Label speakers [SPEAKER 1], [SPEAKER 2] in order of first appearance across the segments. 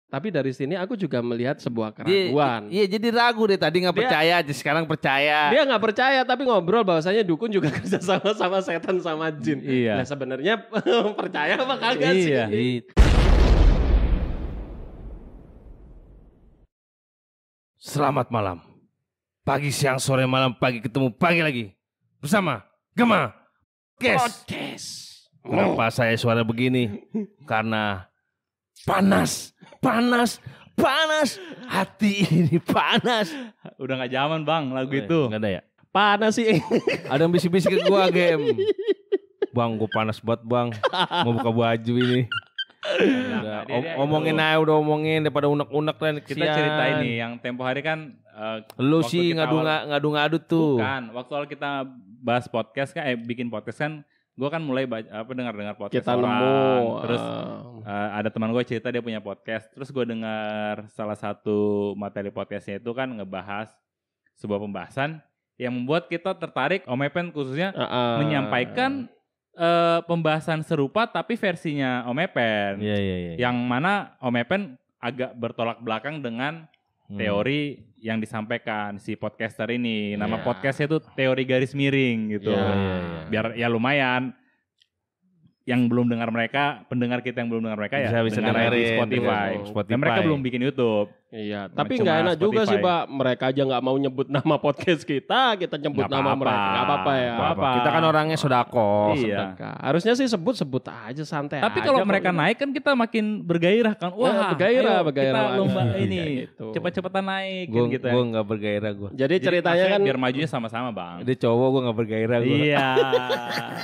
[SPEAKER 1] Tapi dari sini aku juga melihat sebuah keraguan.
[SPEAKER 2] Iya, jadi ragu deh, tadi nggak percaya, sekarang percaya.
[SPEAKER 1] Dia nggak percaya tapi ngobrol bahwasanya dukun juga kerja sama setan sama jin.
[SPEAKER 3] Iya.
[SPEAKER 1] Nah sebenarnya percaya apa kagak
[SPEAKER 3] Iya.
[SPEAKER 1] sih?
[SPEAKER 2] Selamat malam. Pagi, siang, sore, malam, pagi ketemu pagi lagi. Bersama Gema Podcast. Kenapa saya suara begini? Karena panas. Hati ini panas.
[SPEAKER 3] Udah gak zaman bang lagu itu.
[SPEAKER 2] Gak ada ya?
[SPEAKER 1] Panas sih.
[SPEAKER 2] Ada yang bisik-bisik ke gua, Game. Bang, gua panas banget bang. Mau buka baju ini. Omongin aja, udah omongin daripada unek-unek kan.
[SPEAKER 3] Kita cerita ini yang tempo hari kan.
[SPEAKER 2] Lu sih ngadu-ngadu tuh.
[SPEAKER 3] Bukan, waktu awal kita bahas podcast kan, bikin podcast kan. Gue kan mulai dengar podcast
[SPEAKER 1] kita
[SPEAKER 3] orang,
[SPEAKER 1] nemu,
[SPEAKER 3] terus ada teman gue cerita dia punya podcast, terus gue dengar salah satu materi podcastnya itu kan ngebahas sebuah pembahasan yang membuat kita tertarik, Om Epen khususnya menyampaikan pembahasan serupa tapi versinya Om Epen, yang mana Om Epen agak bertolak belakang dengan teori yang disampaikan si podcaster ini. Nama podcastnya itu teori garis miring gitu. Biar ya lumayan yang belum dengar mereka, pendengar kita yang belum dengar mereka
[SPEAKER 2] bisa
[SPEAKER 3] dengar di Spotify. Dan mereka belum bikin YouTube.
[SPEAKER 1] Iya, tapi nggak enak juga sih Pak. Mereka aja nggak mau nyebut nama podcast kita nyebut nama mereka. Nggak apa-apa ya.
[SPEAKER 2] Kita kan orangnya sodako.
[SPEAKER 3] Iya.
[SPEAKER 1] Harusnya sih sebut aja santai.
[SPEAKER 3] Tapi kalau mereka naik kan kita makin bergairah kan. Wah,
[SPEAKER 1] bergairah.
[SPEAKER 3] Kita lomba ini cepet-cepetan naik kan gitu.
[SPEAKER 2] Gue nggak bergairah gue.
[SPEAKER 1] Jadi ceritanya kan
[SPEAKER 3] biar majunya sama-sama bang.
[SPEAKER 2] Dia cowok, gue nggak bergairah gue.
[SPEAKER 3] Iya.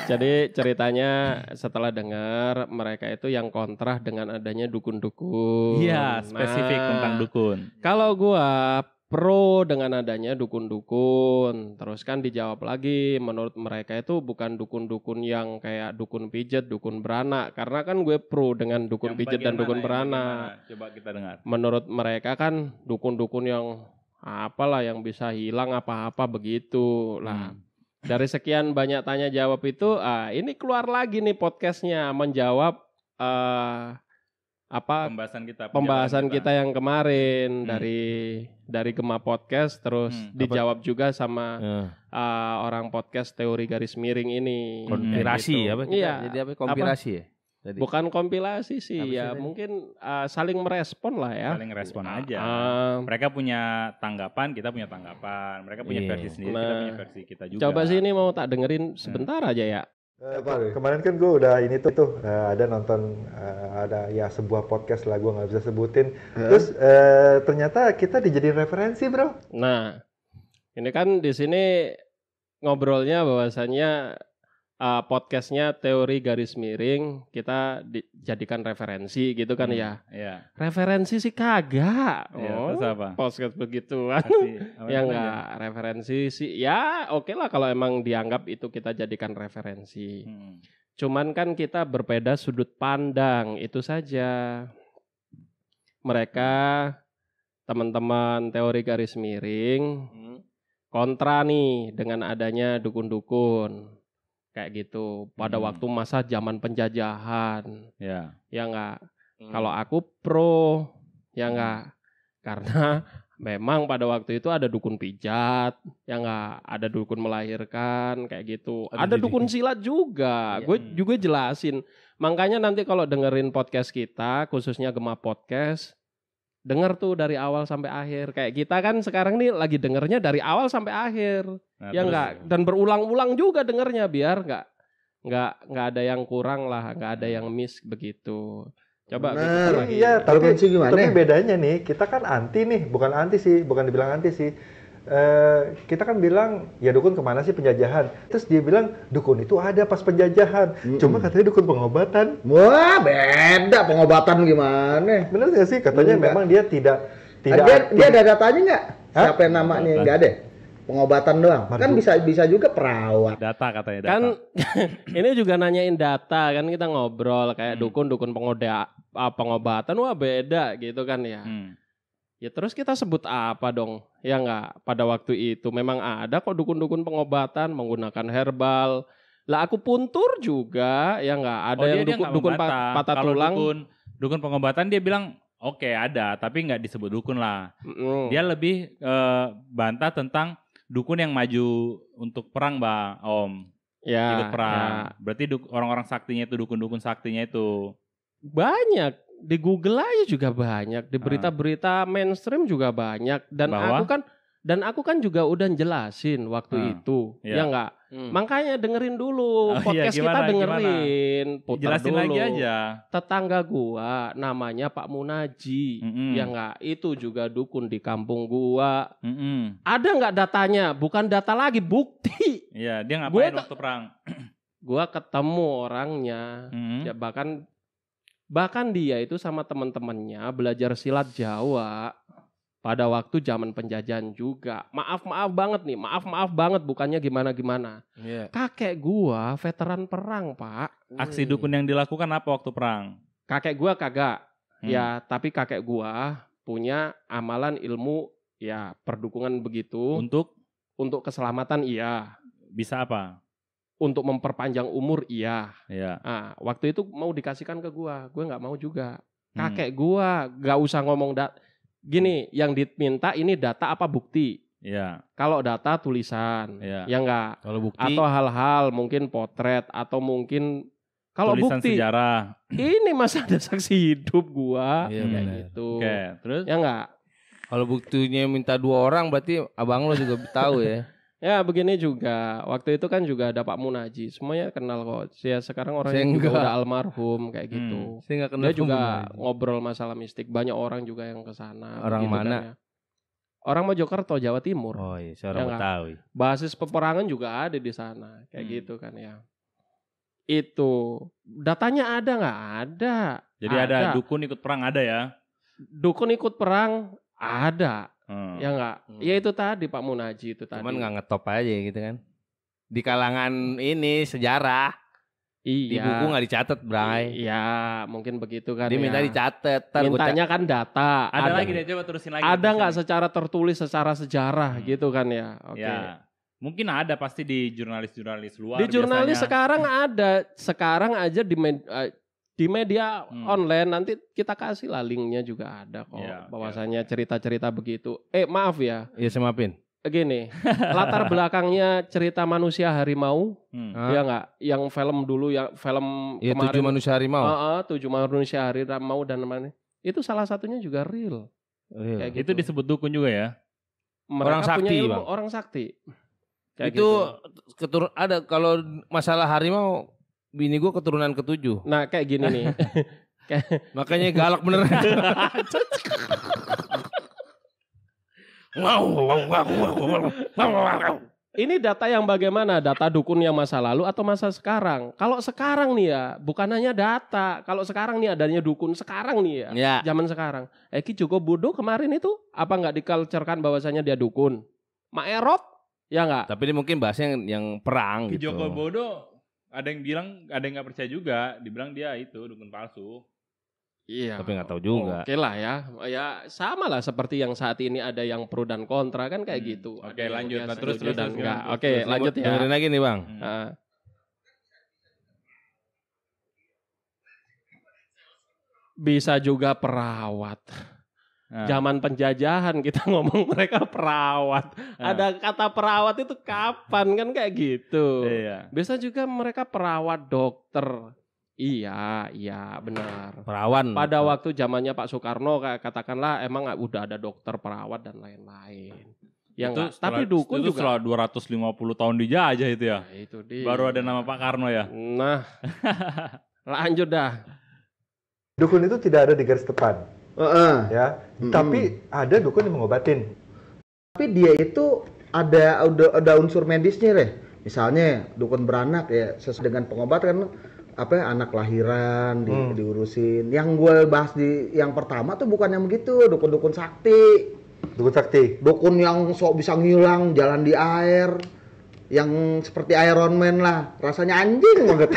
[SPEAKER 1] Jadi ceritanya setelah dengar mereka itu yang kontra dengan adanya dukun-dukun.
[SPEAKER 3] Iya, spesifik tentang dukun.
[SPEAKER 1] Kalau gua pro dengan adanya dukun-dukun, terus kan dijawab lagi menurut mereka itu bukan dukun-dukun yang kayak dukun pijet, dukun beranak, karena kan gue pro dengan dukun pijet dan dukun beranak.
[SPEAKER 3] Coba kita dengar.
[SPEAKER 1] Menurut mereka kan dukun-dukun yang apalah yang bisa hilang apa-apa begitu lah. Dari sekian banyak tanya jawab itu, ini keluar lagi nih podcastnya menjawab pembahasan kita yang kemarin dari Gema Podcast, terus dijawab juga sama orang podcast teori garis miring ini.
[SPEAKER 2] Konspirasi
[SPEAKER 1] gitu.
[SPEAKER 2] apa?
[SPEAKER 1] Iya.
[SPEAKER 2] Jadi apa kompilasi ya? Tadi.
[SPEAKER 1] Bukan kompilasi sih ya, mungkin saling merespon lah ya.
[SPEAKER 3] Saling respon aja. Mereka punya tanggapan, kita punya tanggapan. Mereka punya versi sendiri, kita punya versi kita juga.
[SPEAKER 1] Coba sini mau tak dengerin sebentar aja ya.
[SPEAKER 4] Kemarin kan gue udah ini tuh ada nonton ada ya sebuah podcast lah, gue nggak bisa sebutin. Terus ternyata kita dijadiin referensi bro.
[SPEAKER 1] Nah ini kan di sini ngobrolnya bahwasannya podcastnya teori garis miring kita dijadikan referensi gitu kan ya. Iya. Referensi sih kagak.
[SPEAKER 3] Terus apa?
[SPEAKER 1] Podcast begituan. Ya enggak referensi sih. Ya oke lah kalau emang dianggap itu kita jadikan referensi. Cuman kan kita berbeda sudut pandang itu saja. Mereka teman-teman teori garis miring kontra nih dengan adanya dukun-dukun. Kayak gitu pada waktu masa zaman penjajahan ya enggak. Kalau aku pro ya enggak, karena memang pada waktu itu ada dukun pijat ya enggak, ada dukun melahirkan kayak gitu, ada dukun silat juga. Gue juga jelasin, makanya nanti kalau dengerin podcast kita khususnya Gema Podcast, denger tuh dari awal sampai akhir. Kayak kita kan sekarang nih lagi dengernya dari awal sampai akhir. Ya enggak, dan berulang-ulang juga dengernya biar enggak ada yang kurang lah, enggak ada yang miss begitu. Coba
[SPEAKER 4] iya, tapi bedanya nih, kita kan anti nih, bukan dibilang anti sih. Kita kan bilang ya dukun kemana sih penjajahan, terus dia bilang dukun itu ada pas penjajahan, cuma katanya dukun pengobatan.
[SPEAKER 5] Wah beda, pengobatan gimana?
[SPEAKER 4] Bener nggak sih, katanya memang dia tidak
[SPEAKER 5] dia ada datanya nggak? Siapa yang namanya? Nggak ada. Pengobatan doang. Kan bisa juga perawat.
[SPEAKER 3] Data katanya data.
[SPEAKER 1] Kan ini juga nanyain data kan, kita ngobrol kayak dukun pengobatan, wah beda gitu kan ya. Ya terus kita sebut apa dong? Ya enggak, pada waktu itu memang ada kok dukun-dukun pengobatan menggunakan herbal. Lah aku puntur juga, ya enggak, ada yang dukun patah tulang.
[SPEAKER 3] Dukun pengobatan dia bilang Oke, ada, tapi nggak disebut dukun lah. Dia lebih bantah tentang dukun yang maju untuk perang, Bang, Om.
[SPEAKER 1] Ya,
[SPEAKER 3] ikut perang.
[SPEAKER 1] Ya.
[SPEAKER 3] Berarti orang-orang saktinya itu, dukun-dukun saktinya itu.
[SPEAKER 1] Banyak. Di Google aja juga banyak. Di berita-berita mainstream juga banyak. Dan aku kan juga udah jelasin waktu itu. Ya enggak? Makanya dengerin dulu. Podcast kita dengerin. Putar
[SPEAKER 3] jelasin
[SPEAKER 1] dulu.
[SPEAKER 3] lagi aja.
[SPEAKER 1] Tetangga gua namanya Pak Munaji. Ya enggak? Itu juga dukun di kampung gua. Ada enggak datanya? Bukan data lagi, bukti.
[SPEAKER 3] Iya, dia ngapain waktu perang?
[SPEAKER 1] Gua ketemu orangnya. Ya bahkan dia itu sama teman-temannya belajar silat Jawa pada waktu zaman penjajahan juga. Maaf banget nih, maaf banget bukannya gimana-gimana. Kakek gua veteran perang, Pak.
[SPEAKER 3] Aksi dukun yang dilakukan apa waktu perang?
[SPEAKER 1] Kakek gua kagak. Ya, tapi kakek gua punya amalan ilmu ya perdukungan begitu. Untuk keselamatan iya.
[SPEAKER 3] Bisa apa?
[SPEAKER 1] Untuk memperpanjang umur iya.
[SPEAKER 3] Nah,
[SPEAKER 1] waktu itu mau dikasihkan ke gua nggak mau juga. Kakek gua nggak usah ngomong gini, yang diminta ini data apa bukti. Kalau data tulisan, ya enggak.
[SPEAKER 2] Kalau bukti
[SPEAKER 1] atau hal-hal mungkin potret atau mungkin kalau
[SPEAKER 3] tulisan
[SPEAKER 1] bukti
[SPEAKER 3] sejarah.
[SPEAKER 1] Ini masa ada saksi hidup gua kayak gitu.
[SPEAKER 3] Oke, terus
[SPEAKER 1] ya enggak.
[SPEAKER 2] Kalau buktinya minta 2 orang berarti abang lo juga tahu ya.
[SPEAKER 1] Ya begini juga, waktu itu kan juga ada Pak Munaji, semuanya kenal kok. Ya sekarang orangnya juga udah almarhum kayak gitu.
[SPEAKER 2] Saya kenal.
[SPEAKER 1] Dia juga ngobrol masalah mistik, banyak orang juga yang kesana.
[SPEAKER 2] Orang mana?
[SPEAKER 1] Kan, ya. Orang Mojokerto, Jawa Timur.
[SPEAKER 2] Oh iya, seorang Betawi.
[SPEAKER 1] Basis peperangan juga ada di sana, kayak gitu kan ya. Itu datanya ada nggak? Ada.
[SPEAKER 3] Jadi ada dukun ikut perang ada ya?
[SPEAKER 1] Dukun ikut perang ada. Ya enggak, ya itu tadi Pak Munaji itu tadi.
[SPEAKER 2] Cuman nggak ngetop aja gitu kan. Di kalangan ini sejarah.
[SPEAKER 1] Iya.
[SPEAKER 2] Di buku nggak dicatat, Bray.
[SPEAKER 1] Iya, mungkin begitu kan.
[SPEAKER 2] Dia minta dicatat.
[SPEAKER 1] Mintanya kan data.
[SPEAKER 3] Ada lagi deh, coba terusin lagi.
[SPEAKER 1] Ada nggak secara tertulis, secara sejarah gitu kan ya? Oke.
[SPEAKER 3] Ya. Mungkin ada pasti di jurnalis-jurnalis luar.
[SPEAKER 1] Di jurnalis
[SPEAKER 3] biasanya.
[SPEAKER 1] sekarang ada. Sekarang aja di media online nanti kita kasih lah linknya juga ada kok. Bahwasanya cerita-cerita begitu. Maaf ya.
[SPEAKER 2] Iya, saya maafin.
[SPEAKER 1] Gini, latar belakangnya cerita manusia harimau, ya nggak? Yang film dulu, yang film kemarin.
[SPEAKER 2] 7 manusia harimau.
[SPEAKER 1] 7 manusia harimau dan mana? Itu salah satunya juga real.
[SPEAKER 3] Kayak gitu. Itu disebut dukun juga ya?
[SPEAKER 1] Mereka
[SPEAKER 2] orang sakti,
[SPEAKER 1] punya ilmu,
[SPEAKER 2] Bang.
[SPEAKER 1] Orang sakti. Kayak
[SPEAKER 2] itu gitu. Ada kalau masalah harimau. Bini gue keturunan ke-7. Nah
[SPEAKER 1] kayak gini nih.
[SPEAKER 2] Makanya galak bener.
[SPEAKER 1] Ini data yang bagaimana? Data dukun yang masa lalu atau masa sekarang? Kalau sekarang nih ya, bukan hanya data. Kalau sekarang nih adanya dukun sekarang nih ya. Zaman sekarang. Ki Joko Bodo kemarin itu apa nggak diculturekan bahwasanya dia dukun? Mak Erot? Ya nggak?
[SPEAKER 2] Tapi ini mungkin bahasnya yang perang
[SPEAKER 3] Ki
[SPEAKER 2] gitu.
[SPEAKER 3] Joko Bodo ada yang bilang, ada yang nggak percaya juga, dibilang dia itu dukun palsu.
[SPEAKER 1] Iya.
[SPEAKER 2] Tapi nggak tahu juga.
[SPEAKER 1] Oke lah ya, ya sama lah seperti yang saat ini ada yang pro dan kontra kan kayak gitu.
[SPEAKER 3] Oke lanjut, terus
[SPEAKER 1] dan enggak. Oke lanjut ya.
[SPEAKER 2] Dengerin lagi nih Bang.
[SPEAKER 1] Bisa juga perawat. Zaman penjajahan kita ngomong mereka perawat. Ada kata perawat itu kapan kan kayak gitu. Bisa juga mereka perawat dokter. Iya benar.
[SPEAKER 2] Perawan.
[SPEAKER 1] Pada waktu zamannya Pak Soekarno katakanlah emang udah ada dokter perawat dan lain-lain. Ya
[SPEAKER 3] itu
[SPEAKER 1] tapi dukun
[SPEAKER 3] itu
[SPEAKER 1] juga.
[SPEAKER 3] Setelah 250 tahun dijajah itu ya.
[SPEAKER 1] Nah, itu dia.
[SPEAKER 3] Baru ada nama Pak Karno ya.
[SPEAKER 1] Nah, lanjut dah.
[SPEAKER 4] Dukun itu tidak ada di garis depan. Ya, tapi ada dukun yang mengobatin.
[SPEAKER 5] Tapi dia itu ada unsur medisnya deh. Misalnya dukun beranak ya sesuai dengan pengobatan anak lahiran diurusin. Yang gue bahas di yang pertama tuh bukan yang begitu, dukun-dukun sakti.
[SPEAKER 4] Dukun sakti.
[SPEAKER 5] Dukun yang sok bisa ngilang, jalan di air. Yang seperti Iron Man lah, rasanya anjing banget.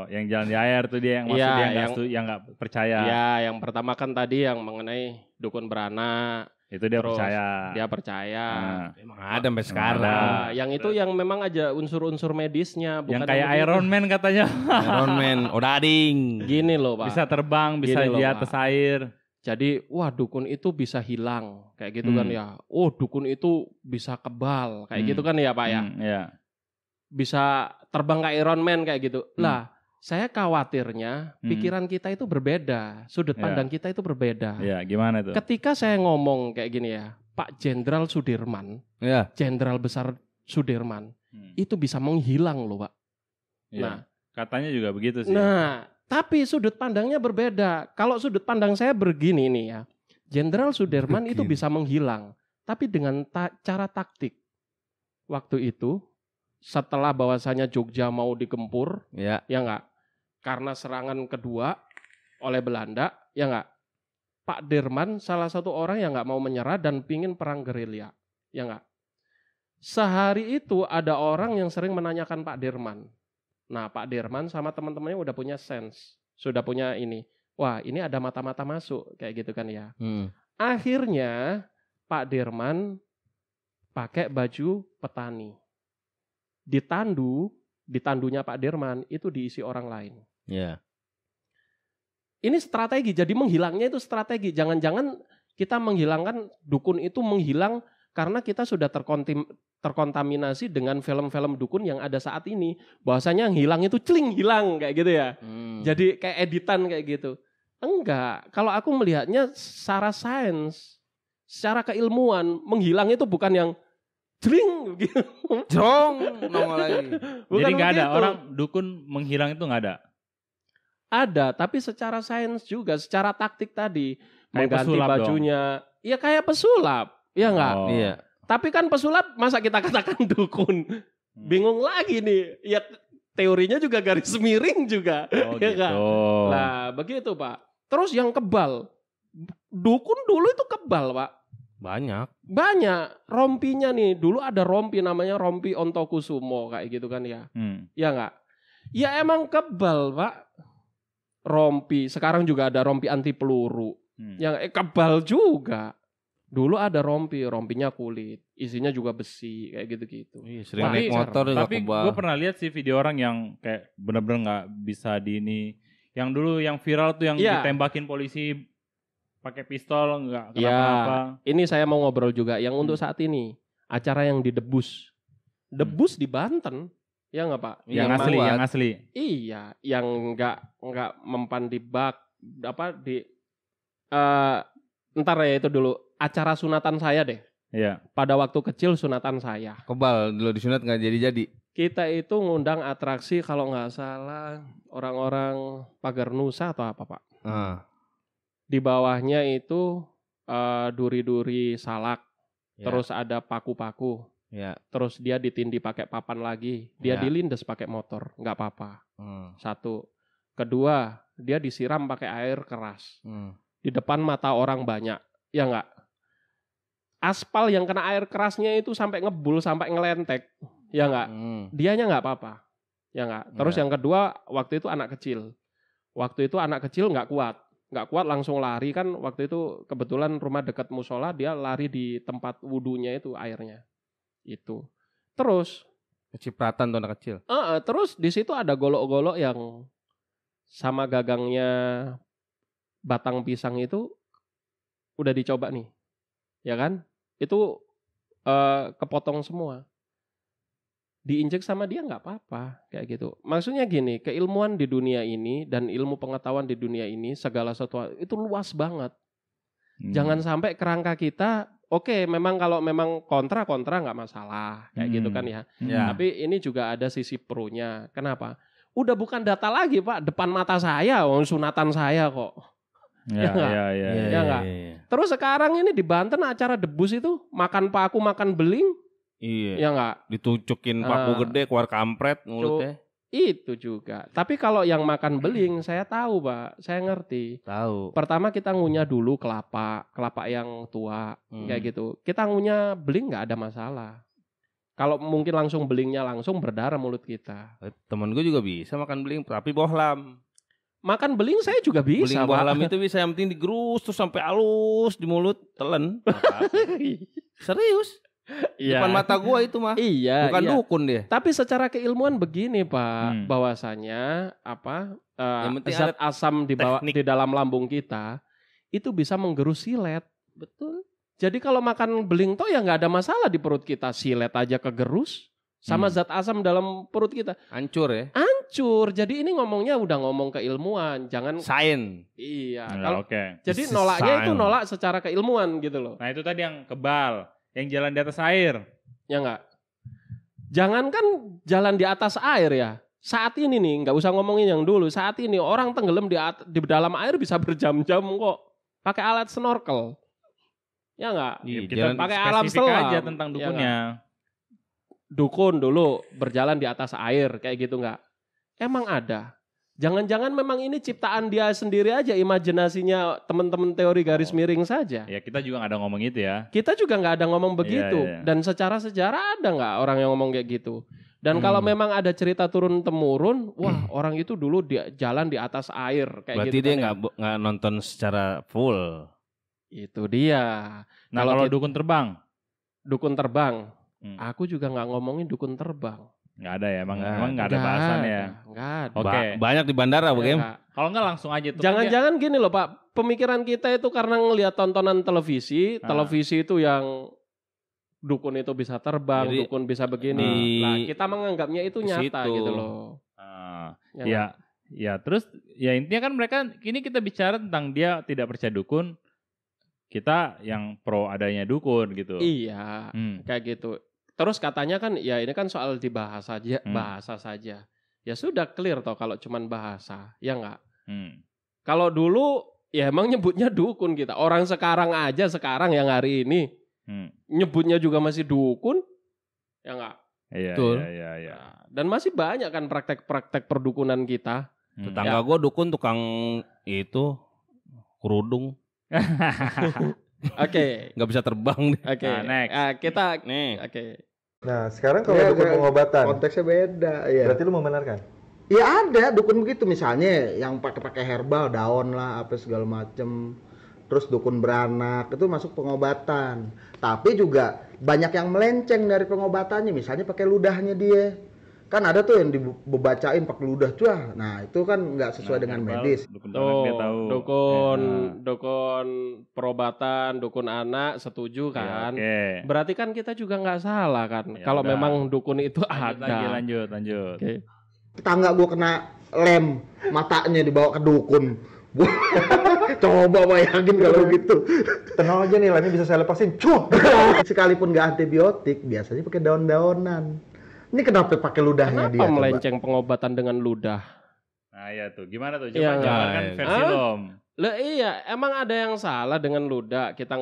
[SPEAKER 3] Yang jalan di air tuh dia yang maksudnya yang nggak percaya.
[SPEAKER 1] Ya, yang pertama kan tadi yang mengenai dukun beranak.
[SPEAKER 3] Itu dia
[SPEAKER 1] Terus
[SPEAKER 3] percaya.
[SPEAKER 1] Dia percaya.
[SPEAKER 2] Emang ada sampai sekarang.
[SPEAKER 1] Nah, yang itu yang memang aja unsur-unsur medisnya, bukan
[SPEAKER 3] yang kayak Iron Man katanya.
[SPEAKER 2] Iron Man, Odading.
[SPEAKER 1] Gini loh, Pak.
[SPEAKER 3] Bisa terbang, bisa
[SPEAKER 1] Gini
[SPEAKER 3] di
[SPEAKER 1] loh,
[SPEAKER 3] atas
[SPEAKER 1] Pak.
[SPEAKER 3] air.
[SPEAKER 1] Jadi, wah dukun itu bisa hilang, kayak gitu kan ya. Oh, dukun itu bisa kebal, kayak gitu kan ya, Pak ya.
[SPEAKER 3] Iya.
[SPEAKER 1] Bisa terbang kayak Iron Man kayak gitu. Lah, saya khawatirnya pikiran kita itu berbeda, sudut pandang kita itu berbeda.
[SPEAKER 3] Iya, gimana tuh?
[SPEAKER 1] Ketika saya ngomong kayak gini ya, Pak Jenderal Sudirman, Jenderal Besar Sudirman, itu bisa menghilang loh, Pak.
[SPEAKER 3] Ya,
[SPEAKER 1] Nah,
[SPEAKER 3] katanya juga begitu sih.
[SPEAKER 1] Nah, tapi sudut pandangnya berbeda. Kalau sudut pandang saya begini nih ya, Jenderal Sudirman itu bisa menghilang, tapi dengan cara taktik. Waktu itu, setelah bahwasanya Jogja mau digempur, ya enggak? Karena serangan kedua oleh Belanda, ya enggak? Pak Dirman salah satu orang yang enggak mau menyerah dan pingin perang gerilya, ya enggak? Sehari itu ada orang yang sering menanyakan Pak Dirman. Nah, Pak Dirman sama teman-temannya udah punya sense, sudah punya ini. Wah, ini ada mata-mata masuk, kayak gitu kan ya. Akhirnya Pak Dirman pakai baju petani. Ditandunya Pak Dirman itu diisi orang lain.
[SPEAKER 2] Iya.
[SPEAKER 1] Ini strategi, jadi menghilangnya itu strategi. Jangan-jangan kita menghilangkan dukun itu menghilang karena kita sudah terkontaminasi dengan film-film dukun yang ada saat ini. Bahwasanya yang hilang itu celing hilang kayak gitu ya. Jadi kayak editan kayak gitu. Enggak, kalau aku melihatnya secara sains, secara keilmuan, menghilang itu bukan yang jling gitu.
[SPEAKER 2] Jrong nongol lagi.
[SPEAKER 3] Jadi nggak ada orang dukun menghilang itu nggak ada.
[SPEAKER 1] Ada, tapi secara sains juga, secara taktik tadi
[SPEAKER 3] Kayak
[SPEAKER 1] mengganti bajunya. Iya kayak pesulap, ya nggak?
[SPEAKER 2] Iya.
[SPEAKER 1] Tapi kan pesulap masa kita katakan dukun? Bingung lagi nih. Ya teorinya juga garis miring juga, ya
[SPEAKER 3] gitu.
[SPEAKER 1] nggak? Nah begitu Pak. Terus yang kebal, dukun dulu itu kebal Pak. Banyak rompinya nih. Dulu ada rompi namanya rompi Ontokusumo kayak gitu kan ya. Ya enggak? Ya emang kebal, Pak. Rompi. Sekarang juga ada rompi anti peluru. Yang kebal juga. Dulu ada rompinya kulit, isinya juga besi kayak gitu-gitu.
[SPEAKER 2] Iya, sering naik motor juga
[SPEAKER 3] tapi gue pernah lihat sih video orang yang kayak bener-bener nggak bisa di ini. Yang dulu yang viral tuh yang ditembakin polisi pakai pistol enggak kenapa-napa.
[SPEAKER 1] Ini saya mau ngobrol juga yang untuk saat ini acara yang di Debus di Banten, ya nggak Pak?
[SPEAKER 3] Yang asli.
[SPEAKER 1] Iya, yang nggak mempan di bak ntar ya itu dulu acara sunatan saya deh.
[SPEAKER 3] Iya.
[SPEAKER 1] Pada waktu kecil sunatan saya.
[SPEAKER 2] Kebal dulu disunat nggak jadi. Kita
[SPEAKER 1] itu ngundang atraksi kalau nggak salah orang-orang Pagar Nusa atau apa Pak? Di bawahnya itu duri-duri salak, terus ada paku-paku, terus dia ditindih pakai papan lagi, dia dilindes pakai motor, nggak apa-apa. Satu, kedua dia disiram pakai air keras, di depan mata orang banyak, ya nggak? Aspal yang kena air kerasnya itu sampai ngebul, sampai ngelentek, ya nggak? Dianya nggak apa-apa, ya nggak? Terus yang kedua waktu itu anak kecil nggak kuat langsung lari kan waktu itu kebetulan rumah dekat musola dia lari di tempat wudunya itu airnya itu terus
[SPEAKER 2] kecipratan tuh anak kecil.
[SPEAKER 1] Terus di situ ada golok-golok yang sama gagangnya batang pisang itu udah dicoba nih ya kan itu kepotong semua diinjek sama dia nggak apa-apa kayak gitu. Maksudnya gini, keilmuan di dunia ini dan ilmu pengetahuan di dunia ini segala sesuatu itu luas banget. Jangan sampai kerangka kita, memang kalau memang kontra nggak masalah kayak gitu kan ya. Tapi ini juga ada sisi pro-nya. Kenapa? Udah bukan data lagi Pak, depan mata saya, sunatan saya kok. Ya nggak. Terus sekarang ini di Banten acara Debus itu makan paku makan beling.
[SPEAKER 2] Iya.
[SPEAKER 1] Ya enggak?
[SPEAKER 2] Ditucukin paku gede keluar kampret mulutnya.
[SPEAKER 1] Itu juga. Tapi kalau yang makan beling saya tahu, Pak. Saya ngerti.
[SPEAKER 2] Tahu.
[SPEAKER 1] Pertama kita ngunyah dulu kelapa yang tua kayak gitu. Kita ngunyah beling enggak ada masalah. Kalau mungkin langsung belingnya langsung berdarah mulut kita.
[SPEAKER 2] Temen gue juga bisa makan beling tapi bohlam.
[SPEAKER 1] Makan beling saya juga bisa.
[SPEAKER 2] Beling buah alam itu bisa, yang penting digerus terus sampai halus di mulut, telan. Serius?
[SPEAKER 1] Iya.
[SPEAKER 2] Depan mata gua itu mah.
[SPEAKER 1] Iya.
[SPEAKER 2] Bukan dukun dia.
[SPEAKER 1] Tapi secara keilmuan begini Pak, bahwasanya zat asam di dalam lambung kita itu bisa menggerus silet. Betul. Jadi kalau makan beling toh ya nggak ada masalah di perut kita, silet aja kegerus sama zat asam dalam perut kita.
[SPEAKER 2] Hancur ya?
[SPEAKER 1] Hancur. Jadi ini ngomongnya udah ngomong keilmuan, jangan
[SPEAKER 2] sains.
[SPEAKER 1] Iya. Jadi nolaknya itu nolak secara keilmuan gitu loh.
[SPEAKER 3] Nah itu tadi yang kebal, yang jalan di atas air.
[SPEAKER 1] Ya enggak. Jangankan jalan di atas air ya. Saat ini nih, nggak usah ngomongin yang dulu. Saat ini orang tenggelam di dalam air bisa berjam-jam kok. Pakai alat snorkel. Ya enggak?
[SPEAKER 3] Kita pakai alam selam aja tentang dukunnya.
[SPEAKER 1] Dukun dulu berjalan di atas air kayak gitu enggak? Emang ada. Jangan-jangan memang ini ciptaan dia sendiri aja, imajinasinya teman-teman teori garis miring saja.
[SPEAKER 3] Ya kita juga nggak ada ngomong itu ya.
[SPEAKER 1] Kita juga nggak ada ngomong begitu. Iya. Dan secara sejarah ada nggak orang yang ngomong kayak gitu? Dan kalau memang ada cerita turun temurun, wah orang itu dulu jalan di atas air kayak
[SPEAKER 2] berarti
[SPEAKER 1] gitu.
[SPEAKER 2] Berarti dia nggak nonton secara full.
[SPEAKER 1] Itu dia.
[SPEAKER 3] Nah kalau dukun terbang?
[SPEAKER 1] Dukun terbang. Aku juga nggak ngomongin dukun terbang.
[SPEAKER 3] Nggak ada ya, emang nggak ada bahasan ya.
[SPEAKER 1] Nggak ada.
[SPEAKER 3] Oke.
[SPEAKER 2] Banyak di bandara bagaimana?
[SPEAKER 3] Kalau nggak langsung aja tuh.
[SPEAKER 1] Jangan-jangan gini loh Pak, pemikiran kita itu karena ngelihat tontonan televisi, televisi itu yang dukun itu bisa terbang, jadi, dukun bisa begini. Nah kita menganggapnya itu nyata gitu loh.
[SPEAKER 3] Ya terus ya intinya kan mereka ini kita bicara tentang dia tidak percaya dukun. Kita yang pro adanya dukun gitu.
[SPEAKER 1] Iya, kayak gitu. Terus katanya kan ya ini kan soal dibahas saja, bahasa saja. Ya sudah clear toh kalau cuman bahasa, ya enggak? Kalau dulu ya emang nyebutnya dukun kita. Orang sekarang yang hari ini nyebutnya juga masih dukun, ya enggak?
[SPEAKER 3] Iya.
[SPEAKER 1] Nah, dan masih banyak kan praktek-praktek perdukunan kita.
[SPEAKER 2] Tetangga gue dukun tukang itu kerudung.
[SPEAKER 1] Oke.
[SPEAKER 2] Nggak bisa terbang.
[SPEAKER 1] Oke.
[SPEAKER 3] Next.
[SPEAKER 1] Kita nih. Oke.
[SPEAKER 4] Nah sekarang kalau dukun pengobatan
[SPEAKER 5] konteksnya beda. Ya.
[SPEAKER 4] Berarti lu membenarkan?
[SPEAKER 5] Ya ada dukun begitu, misalnya yang pakai herbal, daun lah, apa segala macem. Terus dukun beranak itu masuk pengobatan. Tapi juga banyak yang melenceng dari pengobatannya, misalnya pakai ludahnya dia. Kan ada tuh yang dibacain pakai ludah cuah. Nah, itu kan nggak sesuai dengan medis.
[SPEAKER 1] Dukun perobatan, dukun anak setuju kan?
[SPEAKER 3] Ya,
[SPEAKER 1] Berarti kan kita juga nggak salah kan? Ya, kalau memang dukun itu ada.
[SPEAKER 3] Lanjut.
[SPEAKER 1] Okay.
[SPEAKER 5] Tetangga gue kena lem, matanya dibawa ke dukun. Coba bayangin kalau gitu.
[SPEAKER 4] Tenang aja nih, lemnya bisa saya lepasin.
[SPEAKER 5] Sekalipun nggak antibiotik, biasanya pakai daun-daunan. Ini kenapa pakai ludahnya dia?
[SPEAKER 1] Kenapa melenceng pengobatan dengan ludah?
[SPEAKER 3] Nah ya tuh, gimana tuh? Coba jabarkan versi Dom.
[SPEAKER 1] Lah iya, emang ada yang salah dengan ludah? Kita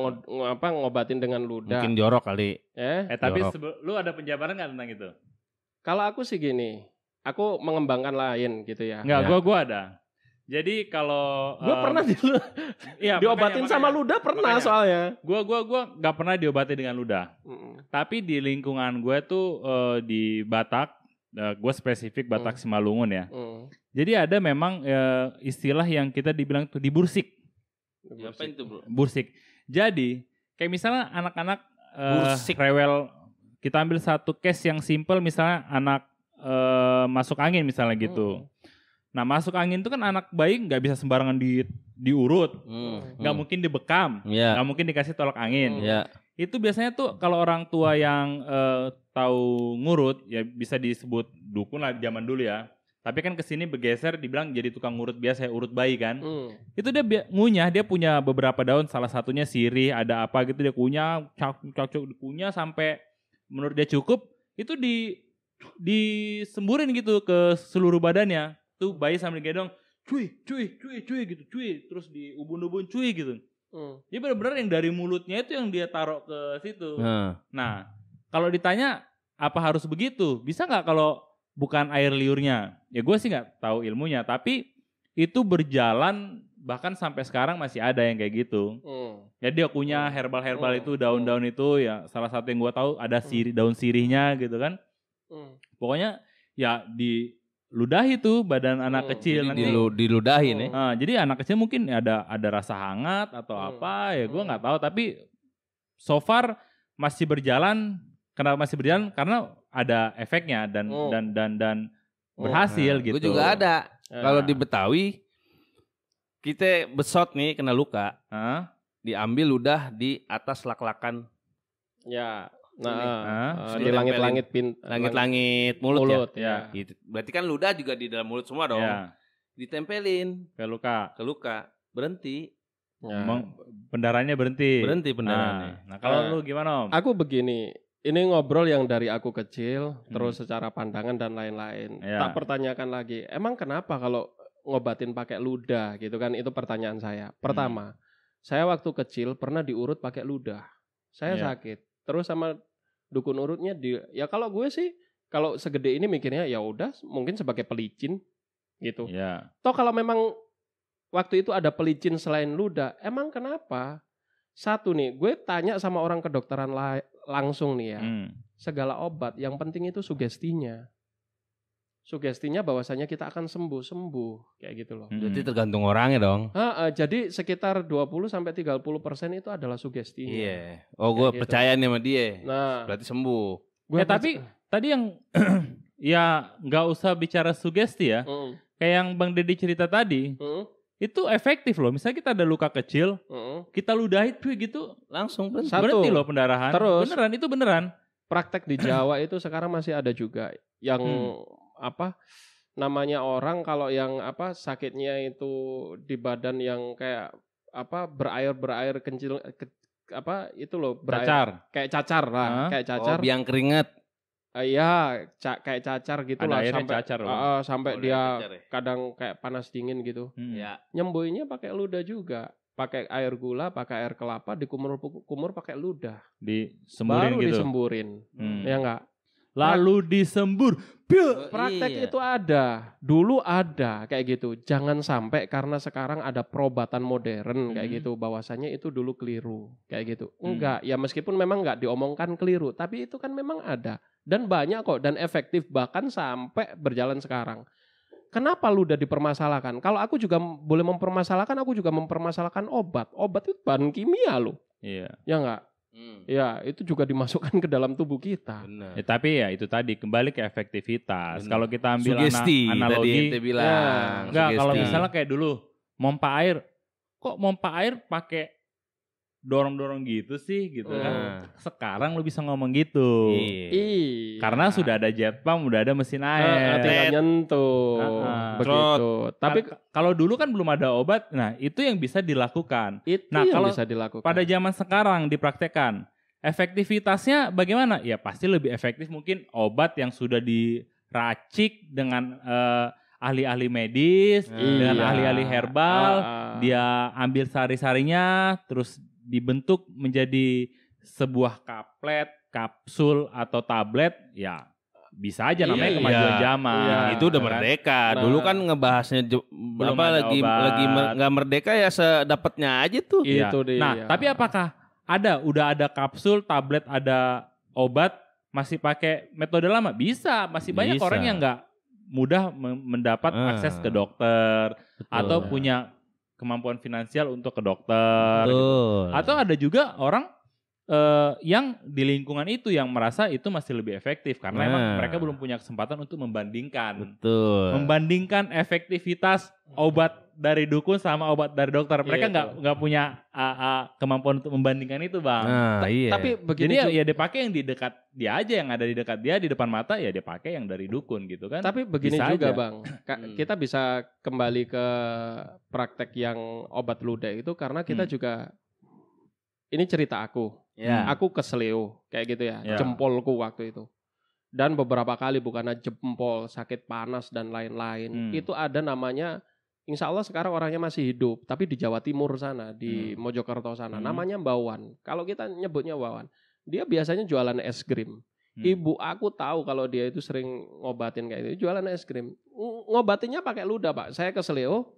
[SPEAKER 1] ngobatin dengan ludah.
[SPEAKER 2] Mungkin jorok kali.
[SPEAKER 3] Tapi lu ada penjabaran nggak tentang itu?
[SPEAKER 1] Kalau aku sih gini, aku mengembangkan lain gitu ya.
[SPEAKER 3] Enggak, gua ada. Jadi kalau
[SPEAKER 1] gue pernah diobatin sama ludah pernah soalnya.
[SPEAKER 3] Gue nggak pernah diobati dengan ludah. Tapi di lingkungan gue tuh di Batak, gue spesifik Batak Simalungun ya. Jadi ada memang istilah yang kita dibilang tuh dibursik.
[SPEAKER 2] Apa itu bro?
[SPEAKER 3] Bursik. Jadi kayak misalnya anak-anak rewel, kita ambil satu case yang simple, misalnya anak masuk angin misalnya gitu. Nah masuk angin itu kan anak bayi nggak bisa sembarangan diurut, nggak mungkin dibekam, nggak mungkin dikasih tolak angin. Itu biasanya tuh kalau orang tua yang tahu ngurut ya bisa disebut dukun lah zaman dulu ya. Tapi kan kesini bergeser dibilang jadi tukang ngurut biasa ya, urut bayi kan. Itu dia ngunyah, dia punya beberapa daun, salah satunya sirih, ada apa gitu dia kunyah, cacuk dikunyah sampai menurut dia cukup, itu disemburin gitu ke seluruh badannya. Tuh bayi sambil gendong, cuy gitu, cuy, terus diubun-ubun cuy gitu. Jadi benar-benar yang dari mulutnya itu yang dia taruh ke situ. Nah, kalau ditanya apa harus begitu? Bisa nggak kalau bukan air liurnya? Ya gue sih nggak tahu ilmunya, tapi itu berjalan bahkan sampai sekarang masih ada yang kayak gitu. Ya dia punya herbal itu, daun-daun itu ya salah satu yang gue tahu ada daun sirihnya gitu kan. Pokoknya ya ludahi tuh badan anak kecil nanti
[SPEAKER 2] diludahin ya.
[SPEAKER 3] Jadi anak kecil mungkin ada rasa hangat atau apa ya gue nggak tahu, tapi so far masih berjalan. Kenapa masih berjalan? Karena ada efeknya dan berhasil gitu.
[SPEAKER 2] Gue juga ada. Kalau di Betawi kita besot nih kena luka. Diambil ludah di atas lak-lakan.
[SPEAKER 1] Ya. Di langit-langit
[SPEAKER 2] mulut ya. Gitu. Berarti kan ludah juga di dalam mulut semua dong. Ya. Ditempelin ke luka. Berhenti.
[SPEAKER 3] Ya. Pendarahannya berhenti. Nah, kalau lu gimana, Om?
[SPEAKER 1] Aku begini, ini ngobrol yang dari aku kecil, terus secara pandangan dan lain-lain. Ya. Tak pertanyakan lagi, emang kenapa kalau ngobatin pakai ludah gitu kan? Itu pertanyaan saya. Pertama, saya waktu kecil pernah diurut pakai ludah. Saya sakit. Terus sama dukun urutnya ya kalau gue sih kalau segede ini mikirnya ya udah mungkin sebagai pelicin gitu.
[SPEAKER 3] Yeah.
[SPEAKER 1] Toh kalau memang waktu itu ada pelicin selain ludah, emang kenapa? Satu nih, gue tanya sama orang kedokteran langsung nih ya. Segala obat yang penting itu sugestinya. Sugestinya bahwasanya kita akan sembuh kayak gitu loh.
[SPEAKER 2] Jadi tergantung orangnya dong.
[SPEAKER 1] Jadi sekitar 20-30% itu adalah sugestinya.
[SPEAKER 2] Iya. Oh, gue percaya nih sama dia.
[SPEAKER 1] Nah,
[SPEAKER 2] berarti sembuh.
[SPEAKER 3] Tapi tadi yang ya nggak usah bicara sugesti ya. Kayak yang Bang Deddy cerita tadi. Itu efektif loh. Misalnya kita ada luka kecil, kita ludahin gitu langsung berhenti loh pendarahan.
[SPEAKER 1] Terus
[SPEAKER 3] beneran.
[SPEAKER 1] Praktek di Jawa itu sekarang masih ada juga yang namanya orang kalau yang sakitnya itu di badan yang kayak berair kencil itu loh
[SPEAKER 3] cacar.
[SPEAKER 1] Kayak cacar lah, kayak cacar.
[SPEAKER 2] Biang keringat.
[SPEAKER 1] Iya, kayak cacar gitu lah sampai dia
[SPEAKER 2] cacar, ya?
[SPEAKER 1] Kadang kayak panas dingin gitu. Nyembuhinnya pakai ludah juga. Pakai air gula, pakai air kelapa, dikumur pakai ludah.
[SPEAKER 3] Disemburin
[SPEAKER 1] baru disemburin. Ya enggak?
[SPEAKER 3] Lalu disembur.
[SPEAKER 1] Praktek itu ada. Dulu ada kayak gitu. Jangan sampai karena sekarang ada perobatan modern kayak gitu. Bahwasanya itu dulu keliru. Kayak gitu. Enggak. Ya meskipun memang enggak diomongkan keliru. Tapi itu kan memang ada. Dan banyak kok. Dan efektif. Bahkan sampai berjalan sekarang. Kenapa ludah dipermasalahkan? Kalau aku juga boleh mempermasalahkan. Aku juga mempermasalahkan obat. Obat itu bahan kimia loh.
[SPEAKER 3] Iya.
[SPEAKER 1] Ya enggak? Ya itu juga dimasukkan ke dalam tubuh kita.
[SPEAKER 3] Ya, tapi ya itu tadi kembali ke efektivitas. Kalau kita ambil analogi,
[SPEAKER 2] tadi bilang.
[SPEAKER 3] Kalau misalnya kayak dulu mompa air, kok mompa air pakai dorong-dorong gitu sih gitu kan. Sekarang lu bisa ngomong gitu. Karena sudah ada jet pump, udah ada mesin air.
[SPEAKER 1] Tinggal nyentuh. Begitu. Tapi
[SPEAKER 3] kalau dulu kan belum ada obat. Nah, itu yang bisa dilakukan.
[SPEAKER 1] Kalau bisa dilakukan.
[SPEAKER 3] Pada zaman sekarang dipraktekkan, efektivitasnya bagaimana? Ya pasti lebih efektif mungkin obat yang sudah diracik dengan ahli-ahli medis, dengan ahli-ahli herbal, dia ambil sari-sarinya terus dibentuk menjadi sebuah kapsul atau tablet, ya bisa aja namanya kemajuan zaman.
[SPEAKER 2] Itu udah merdeka. Dulu kan ngebahasnya lagi nggak merdeka ya sedapatnya aja tuh.
[SPEAKER 1] Itu dia.
[SPEAKER 3] Nah, tapi apakah udah ada kapsul, tablet, ada obat masih pakai metode lama? Bisa, masih banyak orang yang nggak mudah mendapat akses ke dokter. Betul. Atau punya kemampuan finansial untuk ke dokter gitu. Atau ada juga orang yang di lingkungan itu yang merasa itu masih lebih efektif karena emang mereka belum punya kesempatan untuk membandingkan. Membandingkan efektivitas obat dari dukun sama obat dari dokter. Mereka nggak punya kemampuan untuk membandingkan itu, Bang.
[SPEAKER 1] Tapi begini,
[SPEAKER 3] jadi ya dia pakai yang di dekat dia aja, yang ada di dekat dia di depan mata, ya dia pakai yang dari dukun gitu kan.
[SPEAKER 1] Tapi begini bisa juga aja. Bang, kita bisa kembali ke praktek yang obat ludah itu karena kita juga, ini cerita aku. Aku keseleo kayak gitu ya, jempolku waktu itu. Dan beberapa kali bukan jempol, sakit panas dan lain-lain. Itu ada namanya, insya Allah sekarang orangnya masih hidup, tapi di Jawa Timur sana, di Mojokerto sana, namanya Mbak Wan. Kalau kita nyebutnya Mbak Wan, dia biasanya jualan es krim. Ibu aku tahu kalau dia itu sering ngobatin kayak gitu, jualan es krim. Ngobatinnya pakai ludah, Pak. Saya keseleo,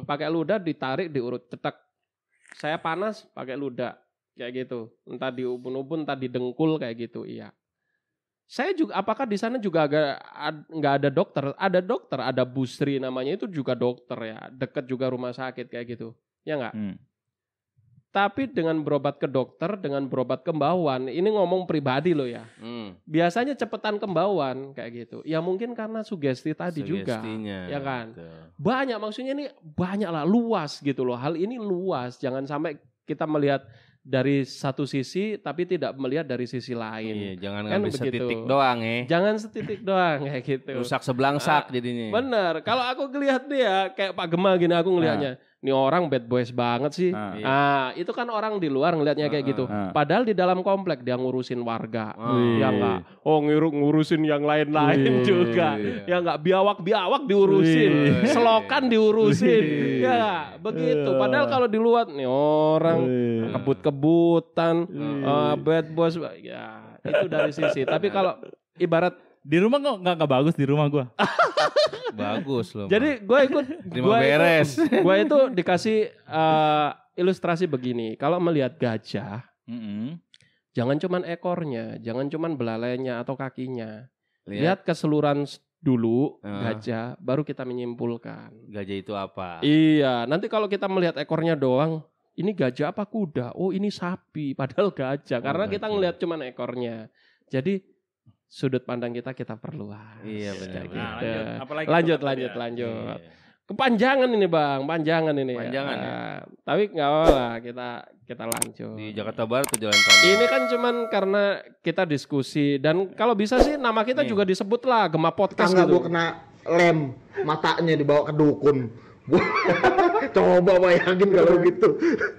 [SPEAKER 1] pakai ludah, ditarik, diurut, cetek. Saya panas, pakai ludah. Kayak gitu, entah di ubun-ubun, entah di dengkul kayak gitu, iya. Saya juga, apakah di sana juga nggak ada dokter? Ada dokter, ada Bu Sri namanya, itu juga dokter ya, dekat juga rumah sakit kayak gitu, ya nggak? Tapi dengan berobat ke dokter, dengan berobat kembauan, ini ngomong pribadi loh ya. Biasanya cepetan kembauan kayak gitu. Ya mungkin karena sugesti tadi juga, ya kan? Betul. Banyak, maksudnya ini banyak lah, luas gitu loh. Hal ini luas, jangan sampai kita melihat dari satu sisi tapi tidak melihat dari sisi lain.
[SPEAKER 2] Iya, jangan ngambil setitik doang ya.
[SPEAKER 1] Jangan setitik doang kayak gitu.
[SPEAKER 2] Rusak sebelangsak jadinya.
[SPEAKER 1] Bener. Kalau aku ngelihat dia kayak Pak Gema gini, aku ngelihatnya. Ini orang bad boys banget sih. Itu kan orang di luar ngelihatnya kayak gitu. Padahal di dalam komplek dia ngurusin warga. Ya enggak. Oh, ngurusin yang lain-lain juga. Ya enggak, biawak-biawak diurusin. Selokan diurusin. Ya, begitu. Padahal kalau di luar nih orang kebut-kebutan, bad boys, ya itu dari sisi. Tapi kalau ibarat
[SPEAKER 3] di rumah nggak bagus di rumah gue.
[SPEAKER 2] Bagus loh.
[SPEAKER 1] Jadi gue ikut. Gue itu dikasih ilustrasi begini. Kalau melihat gajah, jangan cuman ekornya, jangan cuman belalainya atau kakinya. Lihat keseluruhan dulu gajah, baru kita menyimpulkan.
[SPEAKER 2] Gajah itu apa?
[SPEAKER 1] Iya. Nanti kalau kita melihat ekornya doang, ini gajah apa kuda? Oh ini sapi, padahal gajah. Karena kita ngelihat cuman ekornya. Jadi sudut pandang kita perluas.
[SPEAKER 2] Iya benar.
[SPEAKER 1] Gitu. Lanjut. Iya. Kepanjangan ini Bang, panjangan ini.
[SPEAKER 2] Panjangan ya.
[SPEAKER 1] Tapi nggak apa-apa, kita lanjut.
[SPEAKER 2] Di Jakarta Barat tuh jalan panjang.
[SPEAKER 1] Ini kan cuman karena kita diskusi dan kalau bisa sih nama kita juga disebut lah Gema Podcast
[SPEAKER 5] gitu.
[SPEAKER 1] Gua
[SPEAKER 5] kena lem matanya dibawa ke dukun. Coba bayangin kalau gitu.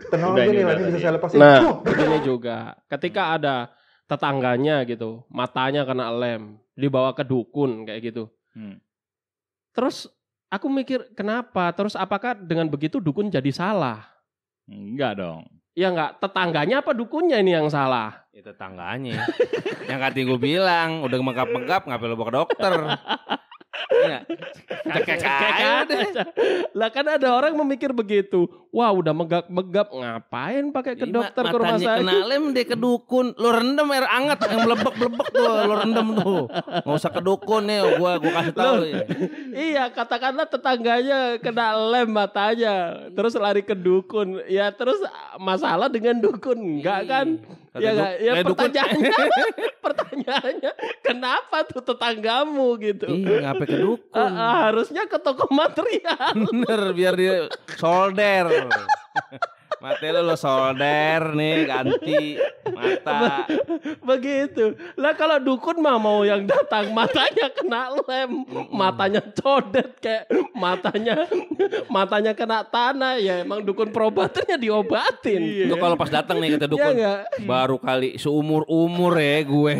[SPEAKER 4] Teknologi nih bisa saya lepasin.
[SPEAKER 1] Nah, begini juga. Ketika ada tetangganya gitu, matanya kena lem, dibawa ke dukun kayak gitu. Terus aku mikir kenapa? Terus apakah dengan begitu dukun jadi salah?
[SPEAKER 3] Enggak dong.
[SPEAKER 1] Ya enggak, tetangganya apa dukunnya ini yang salah?
[SPEAKER 2] Ya tetangganya. Yang tadi gue bilang, udah megap-megap ngapain lo bawa ke dokter? Iya. Cekek aja.
[SPEAKER 1] Lah kan ada orang memikir begitu. Wah udah megap-megap ngapain pakai ke dokter ke rumah sakit.
[SPEAKER 2] Matanya kena lem deh ke dukun. Lu rendam air hangat yang melebek-melebek tuh. Lu rendam tuh. Nggak usah ke dukun nih. Gua kasih tahu.
[SPEAKER 1] Iya katakanlah tetangganya kena lem matanya. Terus lari ke dukun. Ya terus masalah dengan dukun. Enggak kan? Ya enggak. Ya pertanyaannya kenapa tuh tetanggamu gitu.
[SPEAKER 2] Iya ngapain ke dukun.
[SPEAKER 1] Harusnya ke toko material.
[SPEAKER 2] Bener biar dia solder. Mata lo solder nih ganti mata.
[SPEAKER 1] Begitu. Lah kalau dukun mah mau yang datang matanya kena lem, matanya codet kayak matanya kena tanah ya emang dukun perobatannya diobatin.
[SPEAKER 2] Itu kalau pas datang nih kata dukun. Ya, baru kali seumur-umur ya gue.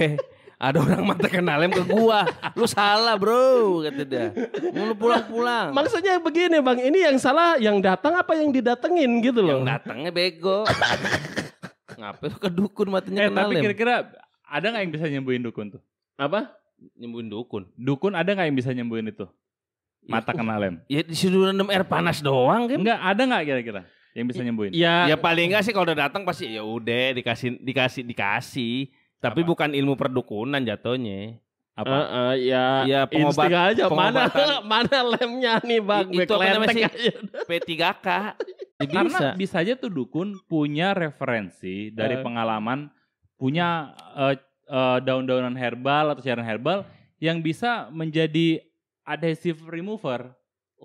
[SPEAKER 2] Ada orang mata kena lem ke gua. Lu salah bro kata dia. Lu pulang-pulang.
[SPEAKER 1] Maksudnya begini Bang, ini yang salah yang datang apa yang didatengin gitu loh.
[SPEAKER 2] Yang datangnya bego. Ngapain lu ke dukun matanya kena lem.
[SPEAKER 3] Tapi kira-kira ada gak yang bisa nyembuhin dukun tuh?
[SPEAKER 1] Apa?
[SPEAKER 2] Nyembuhin dukun?
[SPEAKER 3] Dukun ada gak yang bisa nyembuhin itu? Mata kena lem.
[SPEAKER 2] Ya disuruh rendam air panas doang kan.
[SPEAKER 3] Enggak, ada gak kira-kira yang bisa nyembuhin?
[SPEAKER 2] Ya paling enggak sih kalau udah datang pasti ya udah dikasih. Tapi apa? Bukan ilmu perdukunan jatuhnya.
[SPEAKER 1] Apa? Ya pengobat aja. Mana lemnya nih Bang?
[SPEAKER 2] Itu apa namanya sih? P3K.
[SPEAKER 3] Karena bisa aja tuh dukun punya referensi dari pengalaman, punya daun-daunan herbal atau cairan herbal yang bisa menjadi adhesive remover.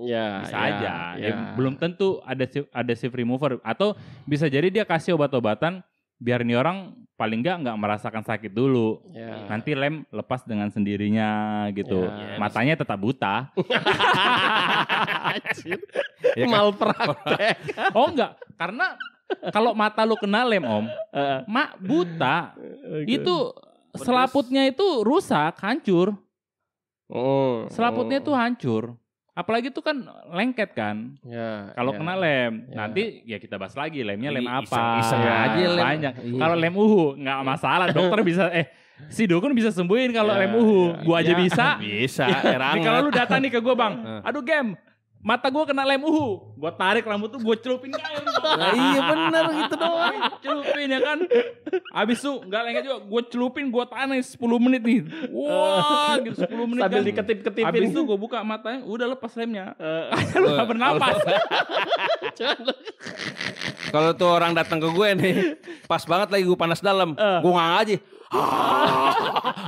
[SPEAKER 1] Ya,
[SPEAKER 3] bisa aja. Ya, belum tentu adhesive remover. Atau bisa jadi dia kasih obat-obatan biar ini orang paling nggak merasakan sakit dulu. Ya. Nanti lem lepas dengan sendirinya gitu. Ya. Matanya tetap buta.
[SPEAKER 1] Ya kan? Malpraktek.
[SPEAKER 3] Oh enggak, karena kalau mata lu kena lem Om, mak buta, itu selaputnya itu rusak, hancur. Selaputnya itu hancur. Apalagi itu kan lengket kan.
[SPEAKER 1] Ya,
[SPEAKER 3] kalau kena lem, nanti ya kita bahas lagi lemnya lem apa.
[SPEAKER 2] Iseng aja lem.
[SPEAKER 3] Banyak. Kalau lem uhu nggak masalah, dokter bisa si dukun bisa sembuhin kalau lem uhu. Gua aja bisa.
[SPEAKER 2] Bisa.
[SPEAKER 3] Nih kalau lu datang nih ke gua Bang, aduh Gem, mata gua kena lem uhu. Gua tarik rambut tuh, gua celupin ke air.
[SPEAKER 2] Nah, iya bener gitu doang.
[SPEAKER 3] Celupin celupin ya kan. Abis itu nggak lengket juga, gue celupin, gue tahan 10 menit nih. Wah, gitu 10 menit
[SPEAKER 1] sambil
[SPEAKER 3] kan.
[SPEAKER 1] diketip-ketipin.
[SPEAKER 3] Abis itu gue buka matanya, udah lepas remnya. Lu gak bernapas.
[SPEAKER 2] Kalau tuh orang datang ke gue nih, pas banget lagi gue panas dalam, gue ngang aja.